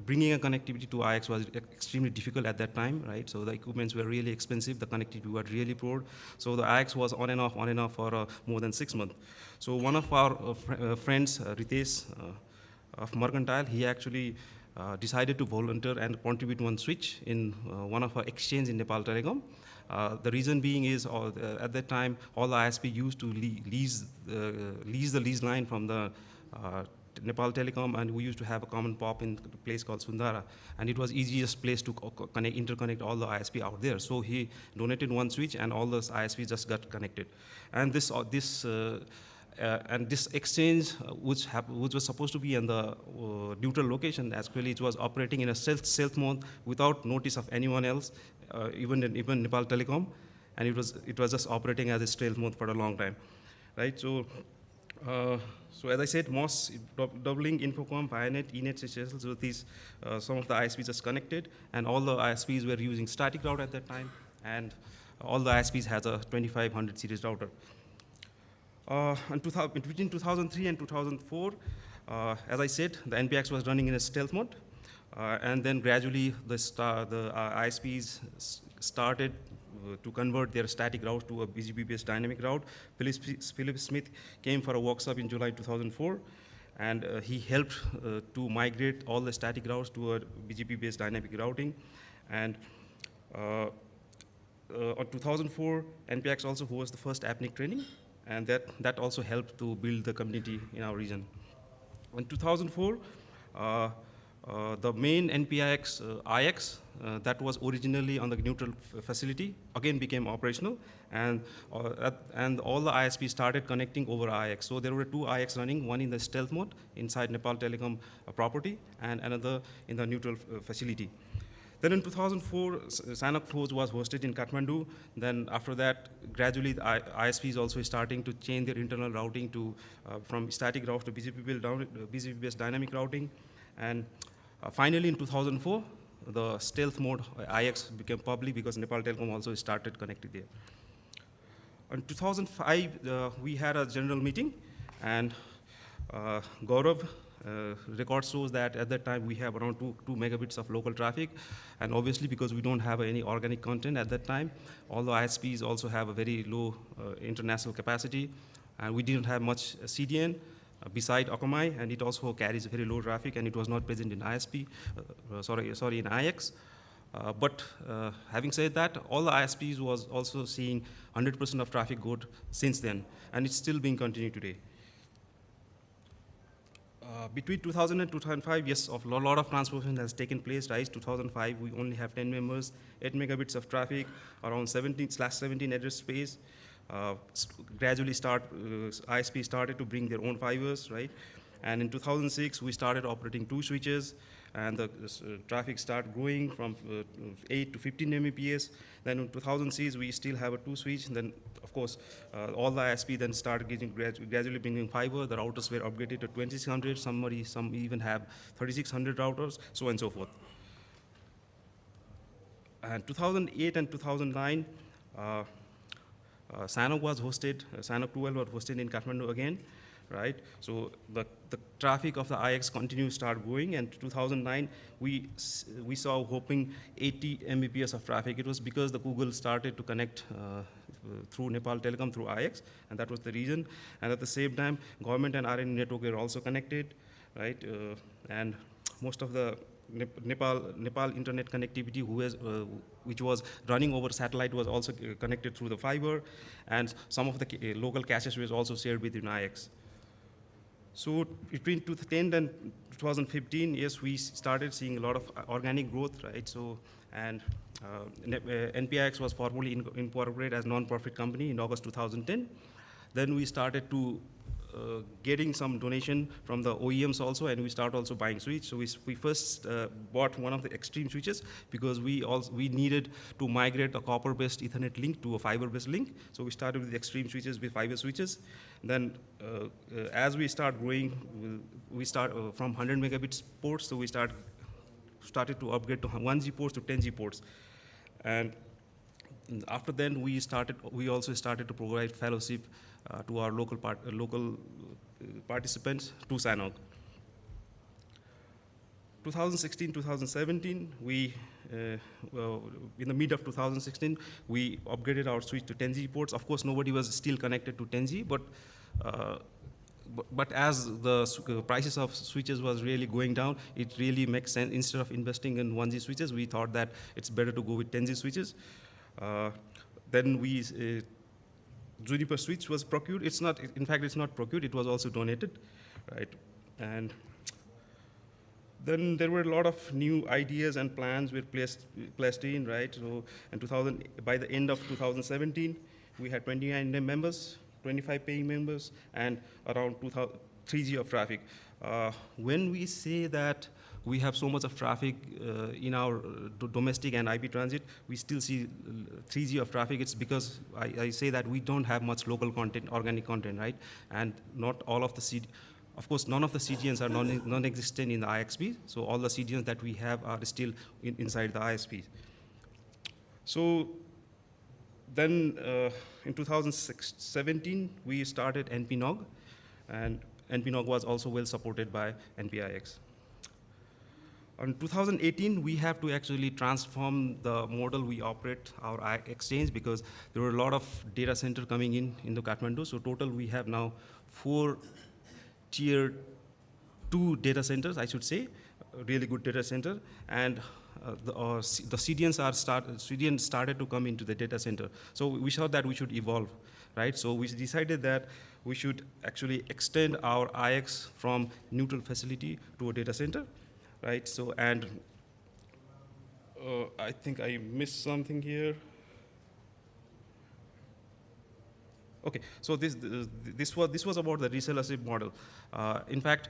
bringing a connectivity to IX was extremely difficult at that time, right? So the equipments were really expensive, the connectivity was really poor. So the IX was on and off for more than 6 months. So one of our friends, Ritesh of Mercantile, he actually decided to volunteer and contribute one switch in one of our exchange in Nepal Telecom. The reason being is at that time, all the ISP used to lease the lease line from the Nepal Telecom, and we used to have a common POP in a place called Sundara, and it was easiest place to interconnect all the ISP out there. So he donated one switch, and all those ISPs just got connected. And this exchange, which was supposed to be in the neutral location, actually it was operating in a stealth mode without notice of anyone else, even Nepal Telecom, and it was just operating as a stealth mode for a long time, right? So, so as I said, MOS, doubling, Infocom, Vianet, ENET, HSL, so these some of the ISPs just connected, and all the ISPs were using static route at that time, and all the ISPs had a 2500 series router. Between 2003 and 2004, as I said, the NPX was running in a stealth mode, and then gradually the ISPs started to convert their static route to a BGP-based dynamic route. Philip Smith came for a workshop in July 2004, and he helped to migrate all the static routes to a BGP-based dynamic routing. And on 2004, NPX also was the first APNIC training, and that also helped to build the community in our region. In 2004, the main NPIX IX that was originally on the neutral facility again became operational, and all the ISPs started connecting over IX. So there were 2 IX running, one in the stealth mode inside Nepal Telecom property, and another in the neutral facility. Then in 2004, Sanok Forge was hosted in Kathmandu. Then after that, gradually the ISPs also starting to change their internal routing to from static route to BGP-based dynamic routing. And finally in 2004, the stealth mode IX became public because Nepal Telecom also started connected there. In 2005, we had a general meeting, and Gaurav record shows that at that time we have around 2 megabits of local traffic, and obviously because we don't have any organic content at that time, all the ISPs also have a very low international capacity, and we didn't have much CDN beside Akamai, and it also carries very low traffic, and it was not present in ISP, in IX. But having said that, all the ISPs was also seeing 100% of traffic good since then, and it's still being continued today. Between 2000 and 2005, yes, a lot of transformation has taken place, right? 2005, we only have 10 members, 8 megabits of traffic, around 17/17 address space. Gradually ISP started to bring their own fibers, right? And in 2006, we started operating 2 switches, and the traffic started growing from 8 to 15 Mbps. Then in 2006, we still have a 2 switch. And then, of course, all the ISP then started getting gradually bringing fiber. The routers were upgraded to 2600. Some even have 3600 routers, so on and so forth. And 2008 and 2009, SANOC was hosted, SANOC 12 was hosted in Kathmandu again, right? So the traffic of the IX continues to start going, and 2009, we saw hoping 80 Mbps of traffic. It was because the Google started to connect through Nepal Telecom through IX, and that was the reason. And at the same time, government and RN network were also connected, right? And most of the Nepal internet connectivity, which was running over satellite, was also connected through the fiber, and some of the local caches was also shared within IX. So between 2010 and 2015, yes, we started seeing a lot of organic growth, right? So, and NPIX was formally incorporated as non-profit company in August 2010. Then we started to getting some donation from the OEMs also, and we start also buying switch. So we first bought one of the Extreme switches because we needed to migrate a copper-based Ethernet link to a fiber-based link. So we started with the Extreme switches with fiber switches. Then as we start growing, we start from 100 megabits ports, so we started to upgrade to 1G ports to 10G ports. And after then, we also started to provide fellowship to our local participants to SANOC. 2016, 2017, in the mid of 2016, we upgraded our switch to 10G ports. Of course, nobody was still connected to 10G, but as the prices of switches was really going down, it really makes sense. Instead of investing in 1G switches, we thought that it's better to go with 10G switches. Then Juniper switch was procured. In fact, it's not procured, it was also donated, right? And then there were a lot of new ideas and plans were placed in, right? So by the end of 2017, we had 29 members, 25 paying members, and around 3G of traffic. When we say that we have so much of traffic in our domestic and IP transit, we still see 3G of traffic. It's because I say that we don't have much local content, organic content, right? And not all of the of course, none of the CDNs are non-existent in the IXP, so all the CDNs that we have are still inside the ISP. So then in 2017, we started NPNOG, and NPNOG was also well supported by NPIX. In 2018, we have to actually transform the model we operate our exchange because there were a lot of data center coming in the Kathmandu. So total, we have now 4 tier 2 data centers, I should say, a really good data center, and the CDNs started to come into the data center. So we saw that we should evolve, right? So we decided that we should actually extend our IX from neutral facility to a data center. Right, so, and I think I missed something here. Okay, so this was about the resellership model. In fact,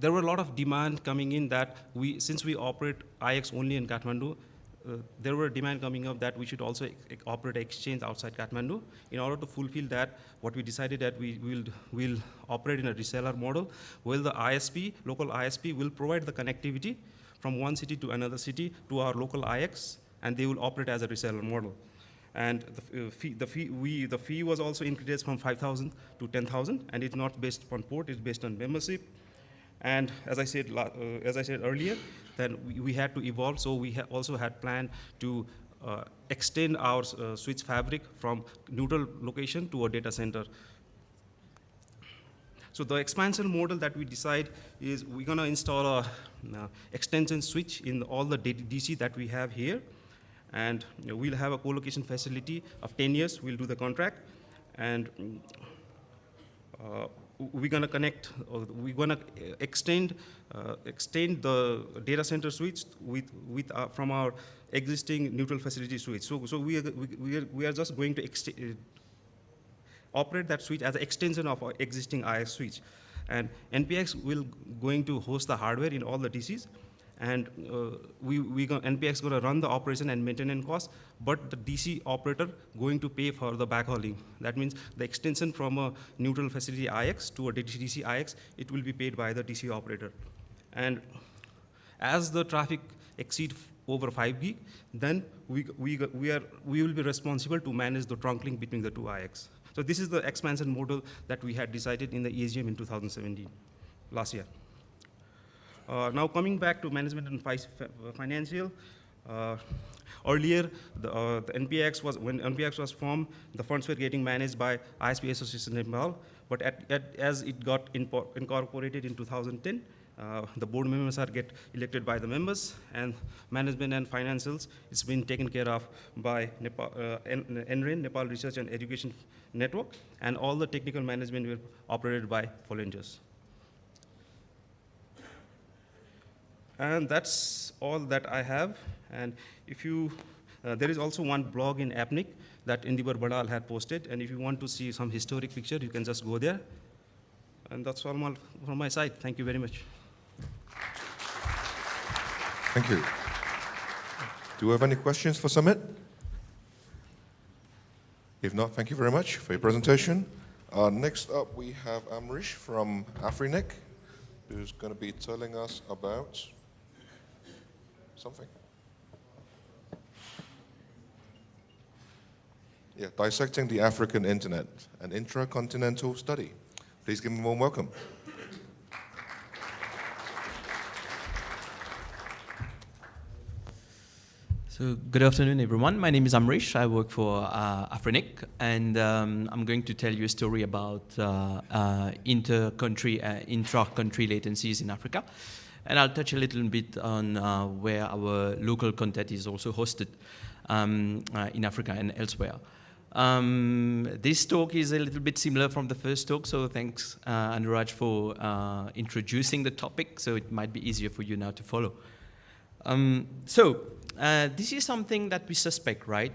there were a lot of demand coming in that since we operate IX only in Kathmandu, there were demand coming up that we should also operate exchange outside Kathmandu. In order to fulfill that, what we decided that we'll operate in a reseller model, where the ISP, local ISP, will provide the connectivity from one city to another city to our local IX, and they will operate as a reseller model. And the fee was also increased from 5,000 to 10,000, and it's not based upon port; it's based on membership. And as I said earlier, then we had to evolve. So we also had planned to extend our switch fabric from neutral location to a data center. So the expansion model that we decide is we're going to install a extension switch in all the DC that we have here, and we'll have a co-location facility of 10 years. We'll do the contract, and we're going to connect, we're going to extend the data center switch from our existing neutral facility switch. So we are just going to operate that switch as an extension of our existing IX switch. And NPX will going to host the hardware in all the DCs, and NPX is going to run the operation and maintenance costs, but the DC operator going to pay for the backhauling. That means the extension from a neutral facility IX to a DC IX, it will be paid by the DC operator. And as the traffic exceed over 5 gig, then we will be responsible to manage the trunk link between the two IX. So this is the expansion model that we had decided in the ESGM in 2017, last year. Now coming back to management and financial, earlier the NPX when NPX was formed, the funds were getting managed by ISP Association Nepal, but as it got incorporated in 2010, the board members are get elected by the members, and management and financials, it's been taken care of by Nepal, NREN, Nepal Research and Education Network, and all the technical management were operated by volunteers. And that's all that I have. And if you, there is also one blog in APNIC that Indibar Badal had posted, and if you want to see some historic picture, you can just go there. And that's all from my side. Thank you very much. Thank you. Do we have any questions for Sumit? If not, thank you very much for your presentation. Next up, we have Amrish from Afrinic, who's going to be telling us about something. Yeah, Dissecting the African Internet, an intracontinental study. Please give him a warm welcome. So good afternoon, everyone. My name is Amrish. I work for Afrinic, and I'm going to tell you a story about intra-country latencies in Africa. And I'll touch a little bit on where our local content is also hosted in Africa and elsewhere. This talk is a little bit similar from the first talk, so thanks, Anuraj, for introducing the topic, so it might be easier for you now to follow. This is something that we suspect, right?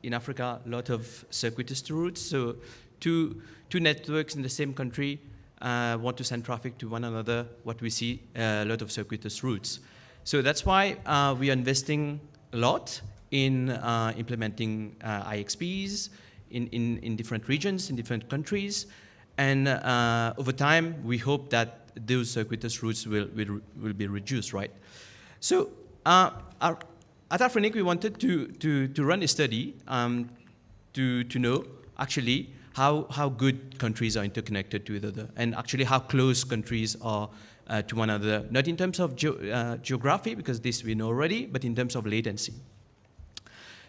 In Africa, a lot of circuitous routes. So two networks in the same country want to send traffic to one another. What we see, a lot of circuitous routes. So that's why we are investing a lot in implementing IXPs in different regions, in different countries. And over time, we hope that those circuitous routes will be reduced, right? So at Afrinic, we wanted to run a study to know actually how good countries are interconnected to each other, and actually how close countries are to one another, not in terms of geography, because this we know already, but in terms of latency.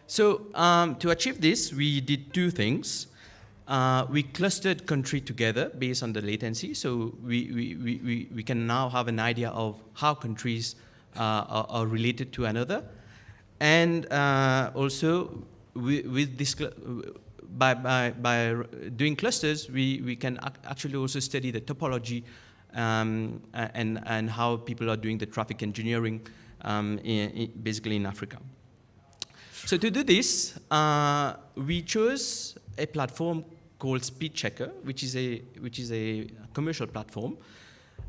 So to achieve this, we did two things. We clustered country together based on the latency, so we can now have an idea of how countries are related to another. And also, with this, by doing clusters, we can actually also study the topology and how people are doing the traffic engineering basically in Africa. So to do this, we chose a platform called SpeedChecker, which is a commercial platform.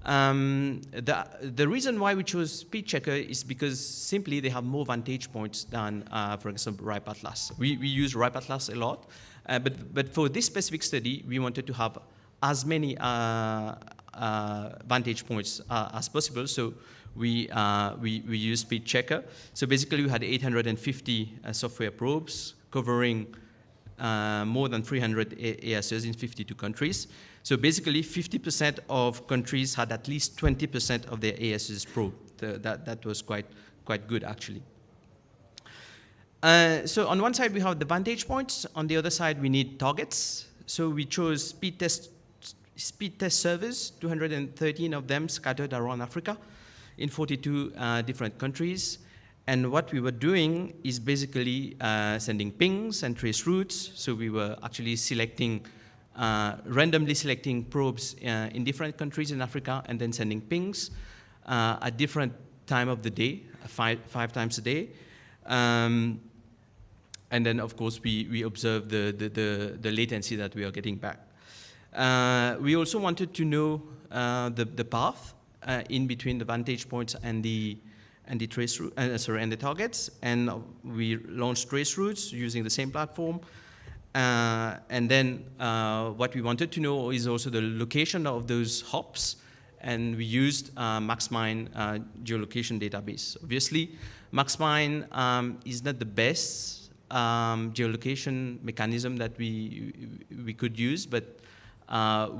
The reason why we chose SpeedChecker is because simply they have more vantage points than, for example, RIPE-Atlas. We use RIPE-Atlas a lot, but for this specific study, we wanted to have as many vantage points as possible. So we used SpeedChecker. So basically, we had 850 software probes covering more than 300 ASs in 52 countries. So basically, 50% of countries had at least 20% of their ASs probed. That was quite good, actually. So on one side, we have the vantage points. On the other side, we need targets. So we chose speed test servers, 213 of them scattered around Africa in 42 different countries. And what we were doing is basically sending pings and trace routes. So we were actually selecting, randomly selecting probes in different countries in Africa and then sending pings at different time of the day, five times a day. And then, of course, we observe the latency that we are getting back. We also wanted to know the path in between the vantage points and the trace route, and the targets, and we launched trace routes using the same platform. And then what we wanted to know is also the location of those hops, and we used MaxMine geolocation database. Obviously, MaxMine is not the best geolocation mechanism that we could use, but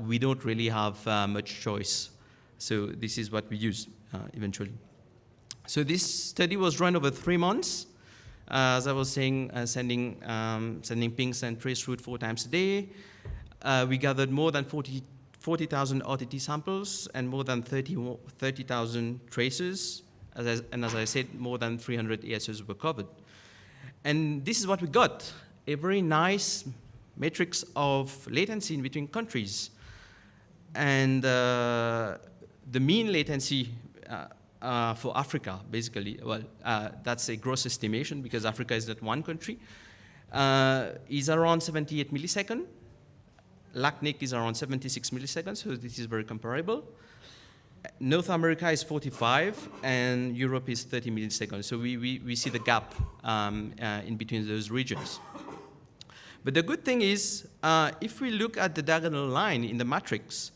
we don't really have much choice. So this is what we use eventually. So this study was run over 3 months. As I was saying, sending pings and trace route 4 times a day. We gathered more than 40,000 RTT samples and more than 30,000 traces. And as I said, more than 300 ASOs were covered. And this is what we got, a very nice matrix of latency in between countries. And the mean latency for Africa, basically, well, that's a gross estimation because Africa is not one country, is around 78 milliseconds. LACNIC is around 76 milliseconds, so this is very comparable. North America is 45, and Europe is 30 milliseconds. So we see the gap in between those regions. But the good thing is, if we look at the diagonal line in the matrix,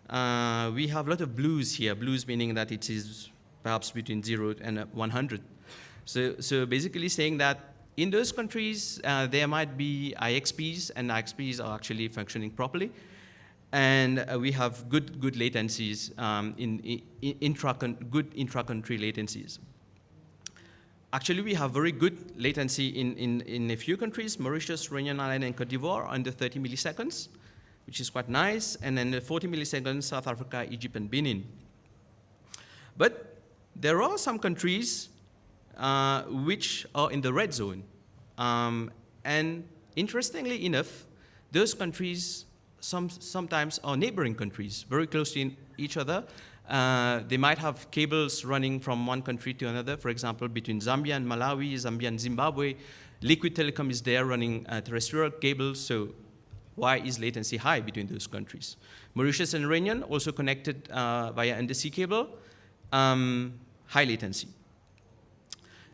we have a lot of blues here, blues meaning that it is perhaps between 0 and 100. So basically saying that in those countries, there might be IXPs, and IXPs are actually functioning properly. And we have good latencies, good intra-country latencies. Actually, we have very good latency in a few countries, Mauritius, Réunion Island, and Côte d'Ivoire, under 30 milliseconds, which is quite nice. And then 40 milliseconds, South Africa, Egypt, and Benin. But there are some countries which are in the red zone. And interestingly enough, those countries sometimes are neighboring countries, very close to each other. They might have cables running from one country to another, for example, between Zambia and Malawi, Zambia and Zimbabwe. Liquid Telecom is there running terrestrial cables, so why is latency high between those countries? Mauritius and Réunion also connected via undersea cable, high latency.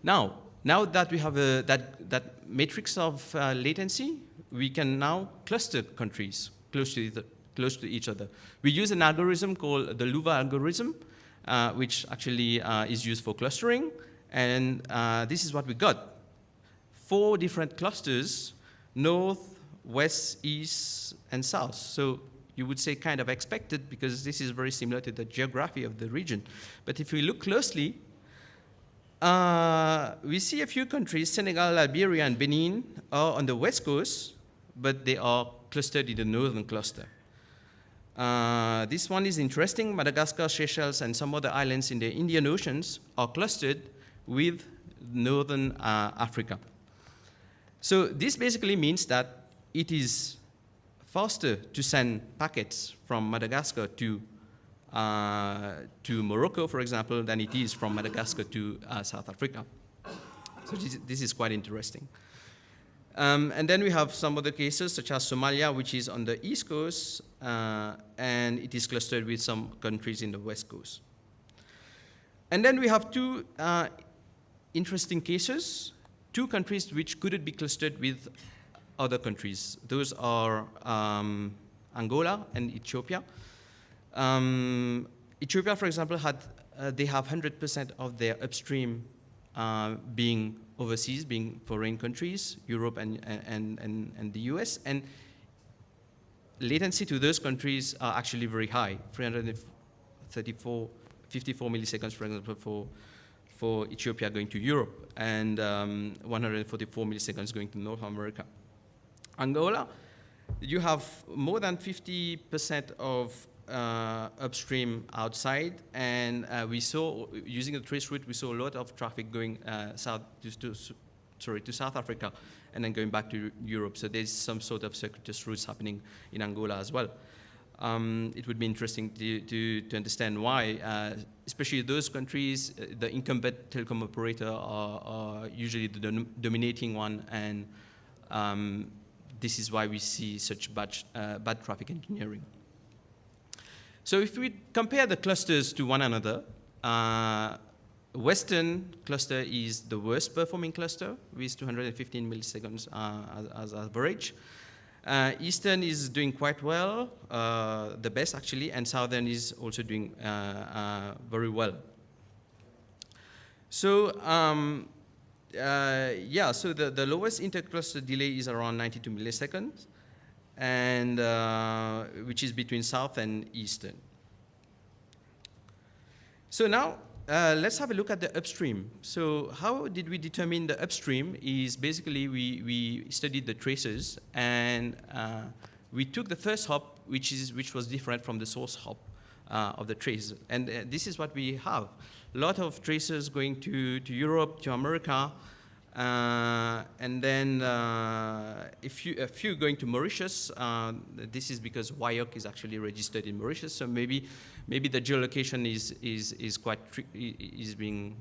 Now that we have that matrix of latency, we can now cluster countries close to each other. We use an algorithm called the Luva algorithm, which actually is used for clustering. And this is what we got. 4 different clusters, north, west, east, and south. So you would say kind of expected because this is very similar to the geography of the region. But if we look closely, we see a few countries, Senegal, Liberia, and Benin, are on the west coast, but they are clustered in the northern cluster. This one is interesting. Madagascar, Seychelles, and some other islands in the Indian Oceans are clustered with northern Africa. So this basically means that it is faster to send packets from Madagascar to Morocco, for example, than it is from Madagascar to South Africa. So this is quite interesting. And then we have some other cases, such as Somalia, which is on the east coast, and it is clustered with some countries in the west coast. And then we have 2 interesting cases, 2 countries which couldn't be clustered with other countries. Those are Angola and Ethiopia. Ethiopia, for example, they have 100% of their upstream being overseas, being foreign countries, Europe and the US. And latency to those countries are actually very high, 54 milliseconds, for example, for Ethiopia going to Europe, and 144 milliseconds going to North America. Angola, you have more than 50% of upstream outside, and we saw, using the trace route, we saw a lot of traffic going to South Africa and then going back to Europe. So there's some sort of circuitous routes happening in Angola as well. It would be interesting to understand why, especially those countries, the incumbent telecom operator are usually the dominating one, and this is why we see such bad traffic engineering. So if we compare the clusters to one another, Western cluster is the worst performing cluster with 215 milliseconds as average. Eastern is doing quite well, the best actually, and Southern is also doing very well. So, yeah, so the lowest intercluster delay is around 92 milliseconds, and which is between south and eastern. So now, let's have a look at the upstream. So how did we determine the upstream is basically we studied the traces, and we took the first hop, which was different from the source hop of the trace. And this is what we have. A lot of traces going to Europe, to America, and then a few going to Mauritius. This is because WIOC is actually registered in Mauritius, so maybe the geolocation is being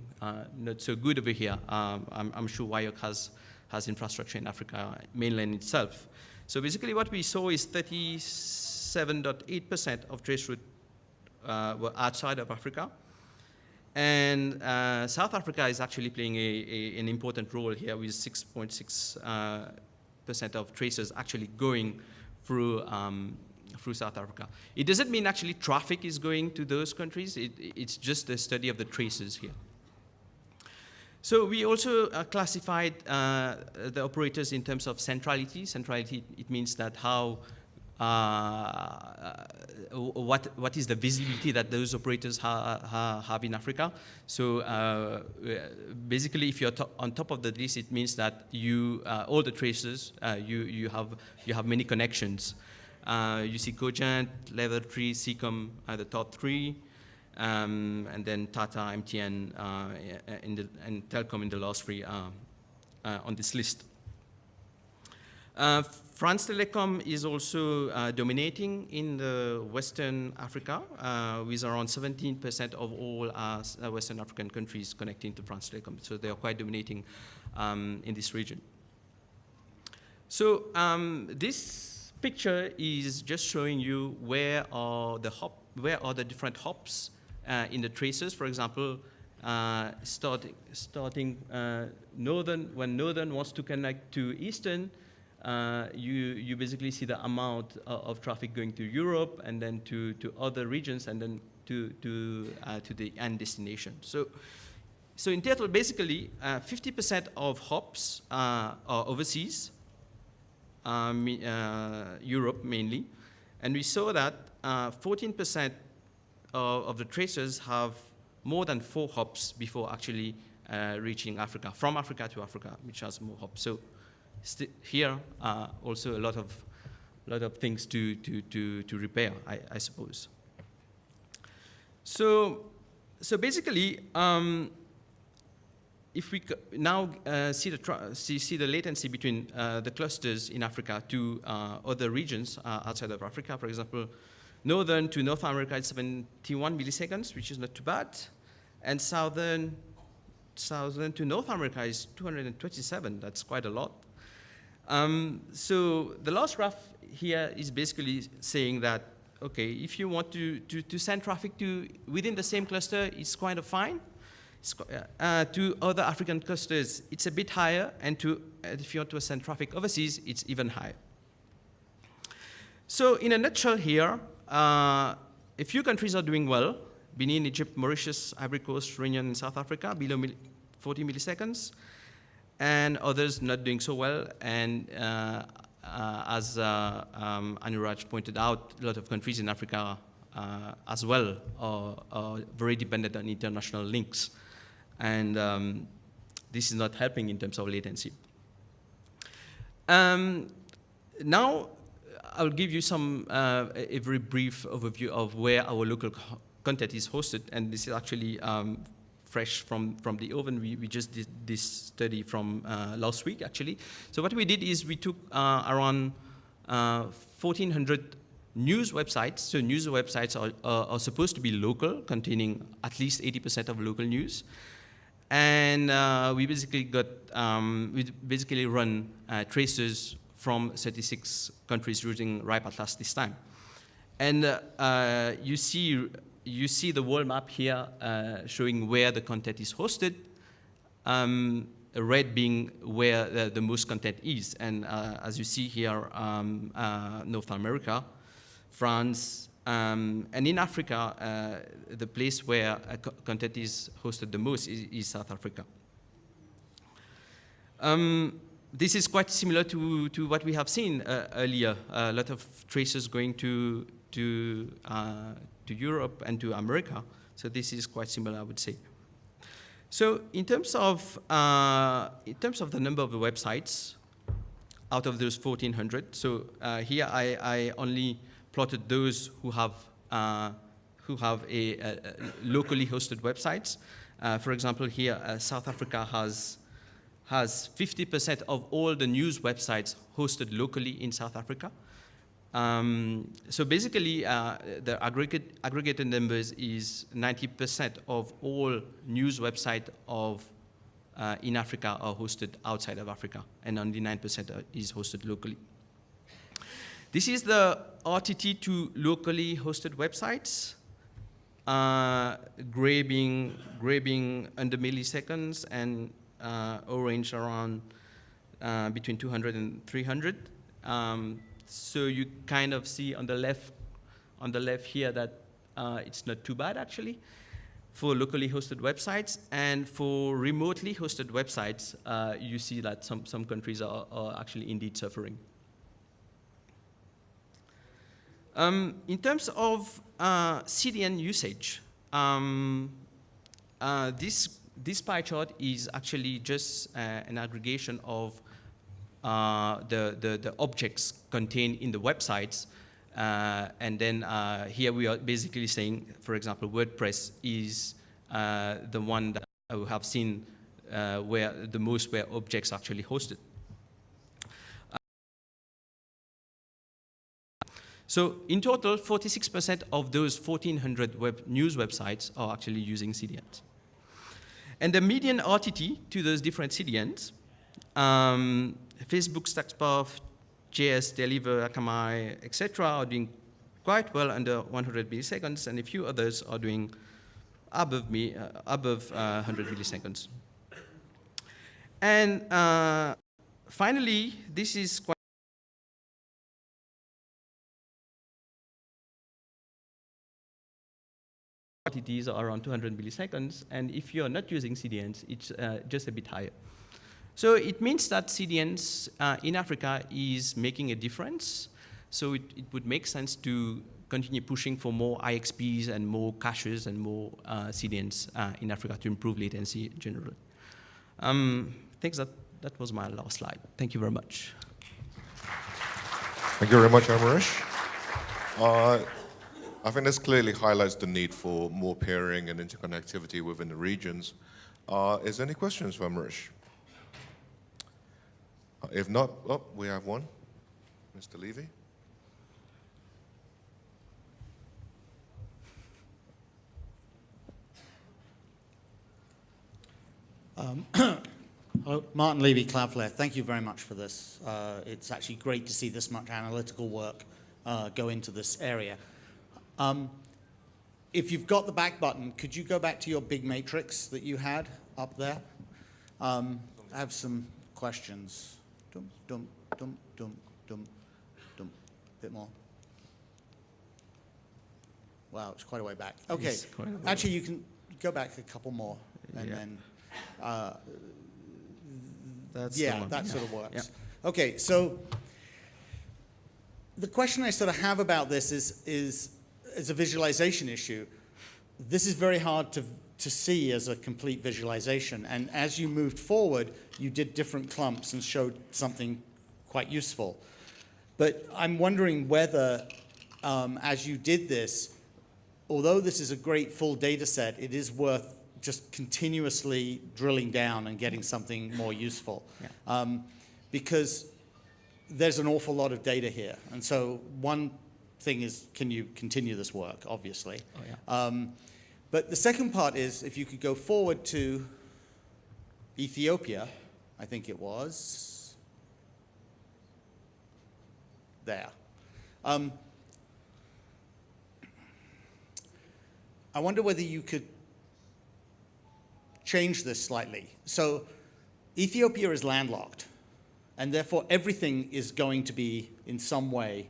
not so good over here. I'm sure WIOC has infrastructure in Africa mainland itself. So basically, what we saw is 37.8% of trace route were outside of Africa. And South Africa is actually playing an important role here with 6.6% of traces actually going through South Africa. It doesn't mean actually traffic is going to those countries. It's just the study of the traces here. So we also classified the operators in terms of centrality. Centrality, it means that how what is the visibility that those operators have in Africa. So basically, if you're on top of the list, it means that you all the traces you have many connections. You see Cogent, Level 3, Seacom are the top three, and then Tata, MTN, and Telkom in the last three on this list. France Telecom is also dominating in the Western Africa with around 17% of all Western African countries connecting to France Telecom. So they are quite dominating in this region. So this picture is just showing you where are the different hops in the traces. For example, starting northern, when northern wants to connect to eastern, you basically see the amount of traffic going to Europe and then to other regions and then to the end destination. So in total, basically, 50% of hops are overseas, Europe mainly, and we saw that 14% of the traces have more than 4 hops before actually reaching Africa, from Africa to Africa, which has more hops. So here also a lot of things to repair, I suppose. So basically, if we now see the latency between the clusters in Africa to other regions outside of Africa, for example, northern to North America is 71 milliseconds, which is not too bad, and southern to North America is 227. That's quite a lot. So the last graph here is basically saying that, okay, if you want to send traffic to within the same cluster, it's kind of fine. To other African clusters, it's a bit higher, and if you want to send traffic overseas, it's even higher. So in a nutshell here, a few countries are doing well: Benin, Egypt, Mauritius, Ivory Coast, Reunion, and South Africa, below 40 milliseconds. And others not doing so well. And as Anuraj pointed out, a lot of countries in Africa as well are very dependent on international links. And this is not helping in terms of latency. Now, I'll give you a very brief overview of where our local content is hosted. And this is actually fresh from the oven. We just did this study from last week, actually. So what we did is we took around 1,400 news websites. So news websites are supposed to be local, containing at least 80% of local news. And we basically run traces from 36 countries using RIPE Atlas this time. And you see the world map here showing where the content is hosted, red being where the most content is. And as you see here, North America, France, And in Africa, the place where content is hosted the most is South Africa. This is quite similar to what we have seen earlier. A lot of traces going to Europe and to America. So this is quite similar, I would say. So in terms of the number of the websites out of those 1,400, so here I only plotted those who have a locally hosted websites. For example, here South Africa has 50% of all the news websites hosted locally in South Africa. So basically, the aggregated numbers is 90% of all news websites in Africa are hosted outside of Africa, and only 9% is hosted locally. This is the RTT to locally hosted websites, gray being under milliseconds, and orange around between 200 and 300. So you kind of see on the left here that it's not too bad actually for locally hosted websites, and for remotely hosted websites, you see that some countries are actually indeed suffering. In terms of CDN usage, this pie chart is actually just an aggregation of the objects contained in the websites. And then here we are basically saying, for example, WordPress is the one that we have seen where objects actually hosted. So in total, 46% of those 1,400 news websites are actually using CDNs. And the median RTT to those different CDNs, Facebook, Stackspath, JS, Deliver, Akamai, etc., are doing quite well under 100 milliseconds, and a few others are doing above 100 milliseconds. And finally, this is quite RTTs are around 200 milliseconds, and if you're not using CDNs, it's just a bit higher. So it means that CDNs in Africa is making a difference. So it would make sense to continue pushing for more IXPs and more caches and more CDNs in Africa to improve latency generally. I think that was my last slide. Thank you very much. Thank you very much, Amarish. I think this clearly highlights the need for more peering and interconnectivity within the regions. Is there any questions for Amarish? If not, we have one. Mr. Levy. Hello, Martin Levy, Cloudflare. Thank you very much for this. It's actually great to see this much analytical work go into this area. If you've got the back button, could you go back to your big matrix that you had up there? I have some questions. Dum, dum, dum, dum, dum. Bit more. Wow, it's quite a way back. Okay, actually you can go back a couple more, and then, that sort of works. Yeah. Okay, so the question I sort of have about this is a visualization issue. This is very hard to see as a complete visualization, and as you moved forward, you did different clumps and showed something quite useful. But I'm wondering whether, as you did this, although this is a great full data set, it is worth just continuously drilling down and getting something more useful. Yeah. Because there's an awful lot of data here. And so one thing is, can you continue this work, obviously? Oh, yeah. But the second part is, if you could go forward to Ethiopia, I think it was, there. I wonder whether you could change this slightly. So Ethiopia is landlocked, and therefore everything is going to be in some way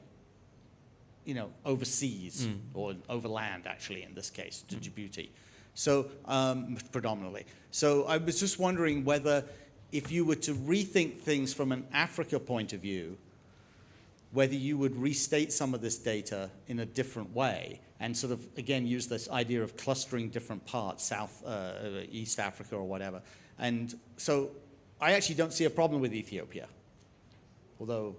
overseas or overland, actually, in this case, to Djibouti. So, predominantly. So I was just wondering whether, if you were to rethink things from an Africa point of view, whether you would restate some of this data in a different way and sort of, again, use this idea of clustering different parts, East Africa or whatever. And so I actually don't see a problem with Ethiopia, although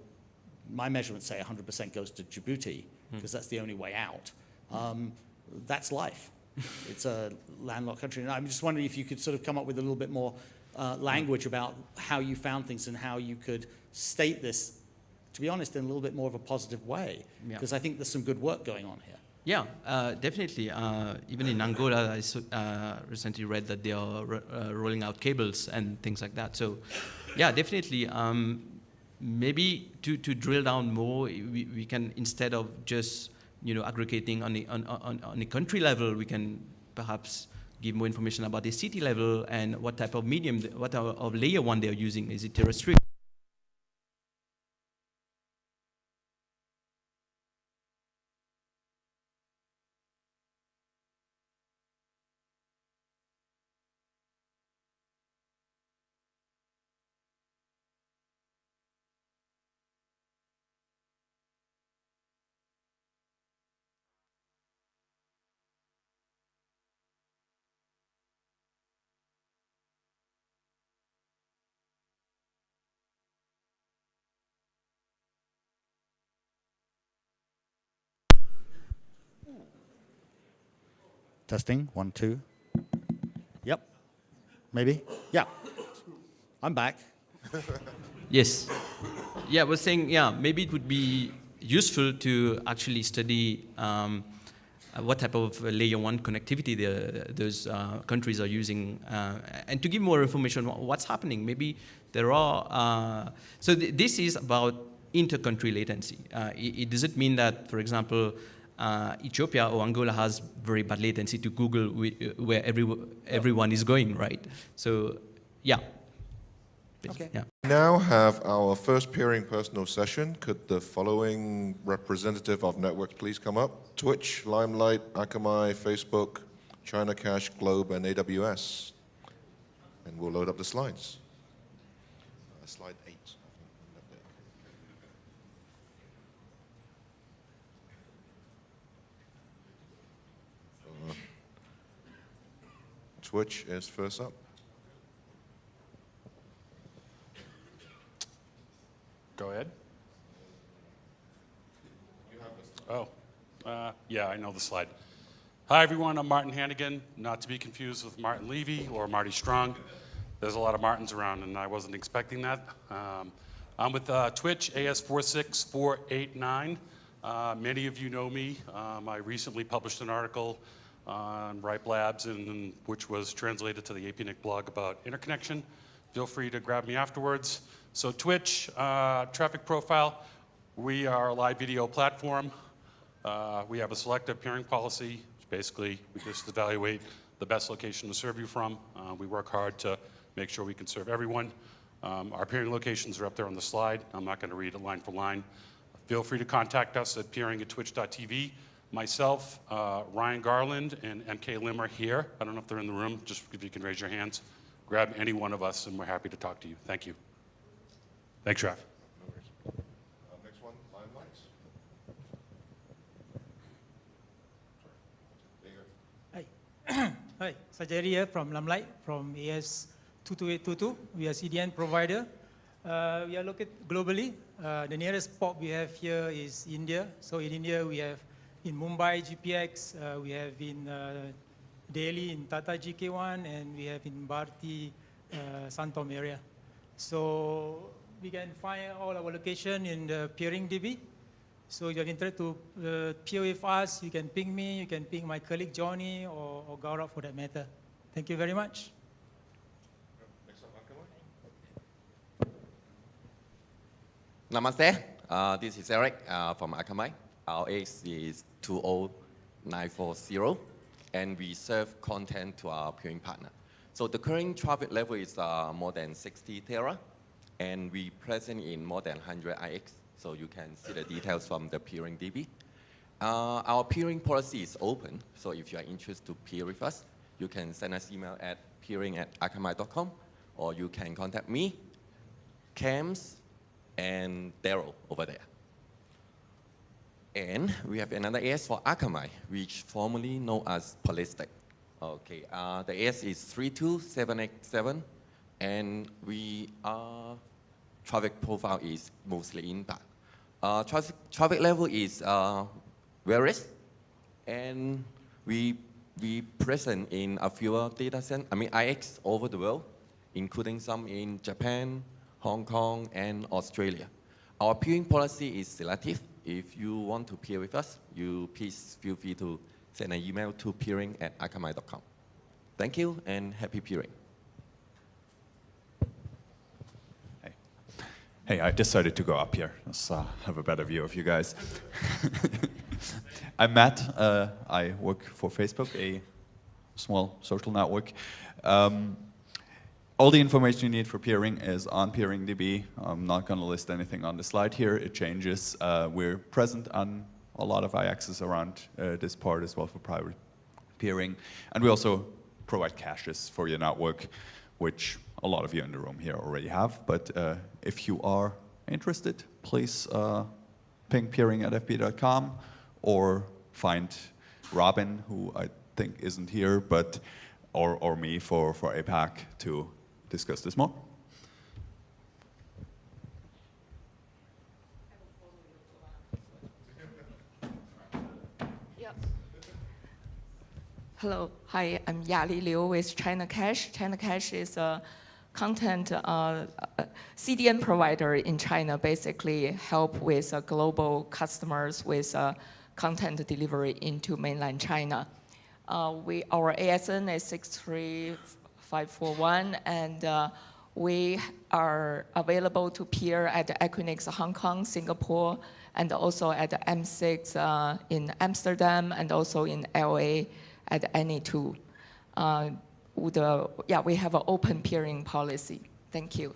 my measurements say 100% goes to Djibouti, because that's the only way out. That's life. It's a landlocked country. And I'm just wondering if you could sort of come up with a little bit more language about how you found things and how you could state this, to be honest, in a little bit more of a positive way, because I think there's some good work going on here. Yeah, definitely. Even in Angola, I recently read that they are rolling out cables and things like that. So, yeah, definitely. Maybe to drill down more, we can, instead of just aggregating on a country level, we can perhaps give more information about the city level and what type of medium, what of layer one they're using. Is it terrestrial? Testing, 1, 2. Yep. Maybe? Yeah. I'm back. Yes. Yeah, I was saying, yeah, maybe it would be useful to actually study what type of layer one connectivity those countries are using, and to give more information on what's happening. Maybe there are, so this is about inter-country latency. It doesn't mean that, for example, Ethiopia or Angola has very bad latency to Google where everyone is going, right? So, yeah. Okay. Yeah. We now have our first peering personal session. Could the following representative of networks please come up? Twitch, Limelight, Akamai, Facebook, China Cache, Globe, and AWS. And we'll load up the slides. Slide 8. Twitch is first up. Go ahead. Oh, yeah, I know the slide. Hi, everyone. I'm Martin Hannigan, not to be confused with Martin Levy or Marty Strong. There's a lot of Martins around, and I wasn't expecting that. I'm with Twitch, AS46489. Many of you know me. I recently published an article on Ripe Labs, which was translated to the APNIC blog about interconnection. Feel free to grab me afterwards. So Twitch, traffic profile, we are a live video platform. We have a selective peering policy. Basically, we just evaluate the best location to serve you from. We work hard to make sure we can serve everyone. Our peering locations are up there on the slide. I'm not going to read it line for line. Feel free to contact us at peering@twitch.tv. Myself, Ryan Garland, and MK Lim are here. I don't know if they're in the room. Just if you can raise your hands. Grab any one of us, and we're happy to talk to you. Thank you. Thanks, Raf. Next one, Limelight. Hi. Hi, Sajari here from Limelight, from AS22822. We are CDN provider. We are located globally. The nearest port we have here is India. So in India, we have in Mumbai, GPX. We have in Delhi, in Tata GK1, and we have in Bharti, Santom area. So we can find all our location in the peering DB. So if you're interested to peer with us, you can ping me, you can ping my colleague Johnny or Gaurav for that matter. Thank you very much. Next up, Akamai. Namaste. This is Eric from Akamai. Our AX is 20940, and we serve content to our peering partner. So the current traffic level is more than 60 tera, and we present in more than 100 IX. So you can see the details from the peering DB. Our peering policy is open, so if you are interested to peer with us, you can send us email at peering@akamai.com, or you can contact me, Cams, and Daryl over there. And we have another AS for Akamai, which formerly known as Polistic. Okay, the AS is 32787, and traffic profile is mostly inbound. Traffic level is various, and we present in a few data centers, IX over the world, including some in Japan, Hong Kong, and Australia. Our peering policy is selective. If you want to peer with us, you please feel free to send an email to peering@akamai.com. Thank you, and happy peering. Hey, I decided to go up here. Let's have a better view of you guys. I'm Matt. I work for Facebook, a small social network. All the information you need for peering is on PeeringDB. I'm not going to list anything on the slide here. It changes. We're present on a lot of IXs around this part as well for private peering. And we also provide caches for your network, which a lot of you in the room here already have. But if you are interested, please ping peering@fb.com or find Robin, who I think isn't here, but or me for APAC to discuss this more. Hello, hi, I'm Yali Liu with China Cache. China Cache is a content CDN provider in China, basically help with global customers with content delivery into mainland China. Our ASN is 63541, and we are available to peer at Equinix Hong Kong, Singapore, and also at M6 in Amsterdam, and also in LA at any two. We have an open peering policy. Thank you.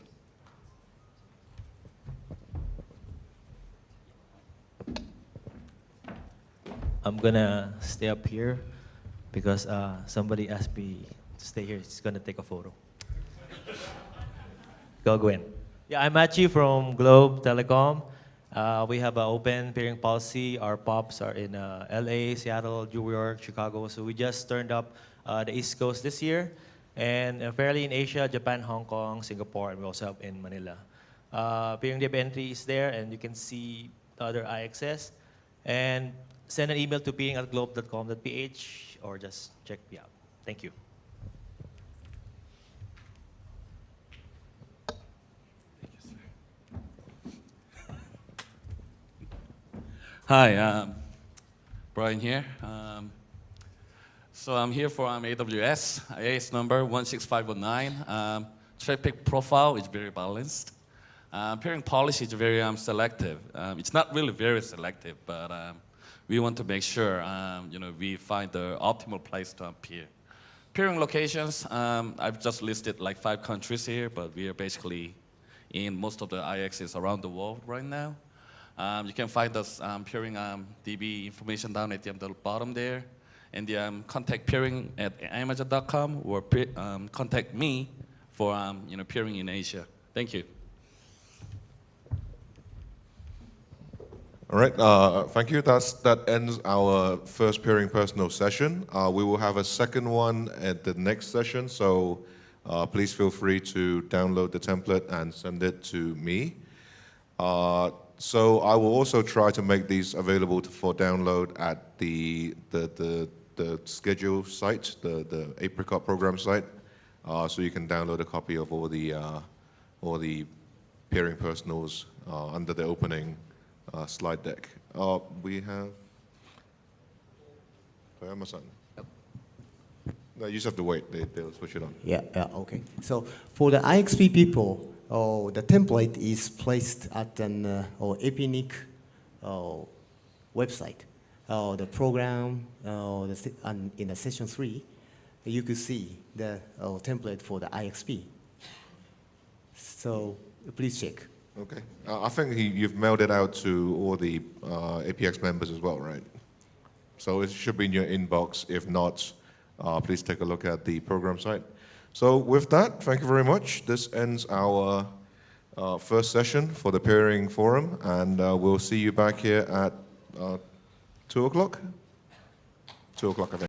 I'm gonna stay up here because somebody asked me to stay here. He's gonna take a photo. Go, Gwen. Yeah, I'm Machi from Globe Telecom. We have an open peering policy. Our POPs are in LA, Seattle, New York, Chicago. So we just turned up the East Coast this year. And fairly in Asia, Japan, Hong Kong, Singapore, and we also have in Manila. Peering DB entry is there, and you can see the other IXS. And send an email to peering@globe.com.ph or just check me out. Thank you. Hi, Brian here. So I'm here for AWS, AS number 16519. Traffic profile is very balanced. Peering policy is very selective. It's not really very selective, but we want to make sure we find the optimal place to peer. Peering locations, I've just listed like 5 countries here, but we are basically in most of the IXs around the world right now. You can find us peering DB information down at the bottom there. And contact peering@amazon.com or contact me for peering in Asia. Thank you. All right, thank you. That ends our first peering personal session. We will have a second one at the next session, so please feel free to download the template and send it to me. So I will also try to make these available for download at the schedule site, the Apricot program site, so you can download a copy of all the peering personals under the opening slide deck. We have Toyama-san. No, you just have to wait. They'll switch it on. Yeah, okay. So for the IXP people, the template is placed at an Epinik website. The program, in the session 3, you could see the template for the IXP. So please check. Okay. I think you've mailed it out to all the APX members as well, right? So it should be in your inbox. If not, please take a look at the program site. So with that, thank you very much. This ends our first session for the Peering Forum, and we'll see you back here at 2 o'clock? 2 o'clock, I think.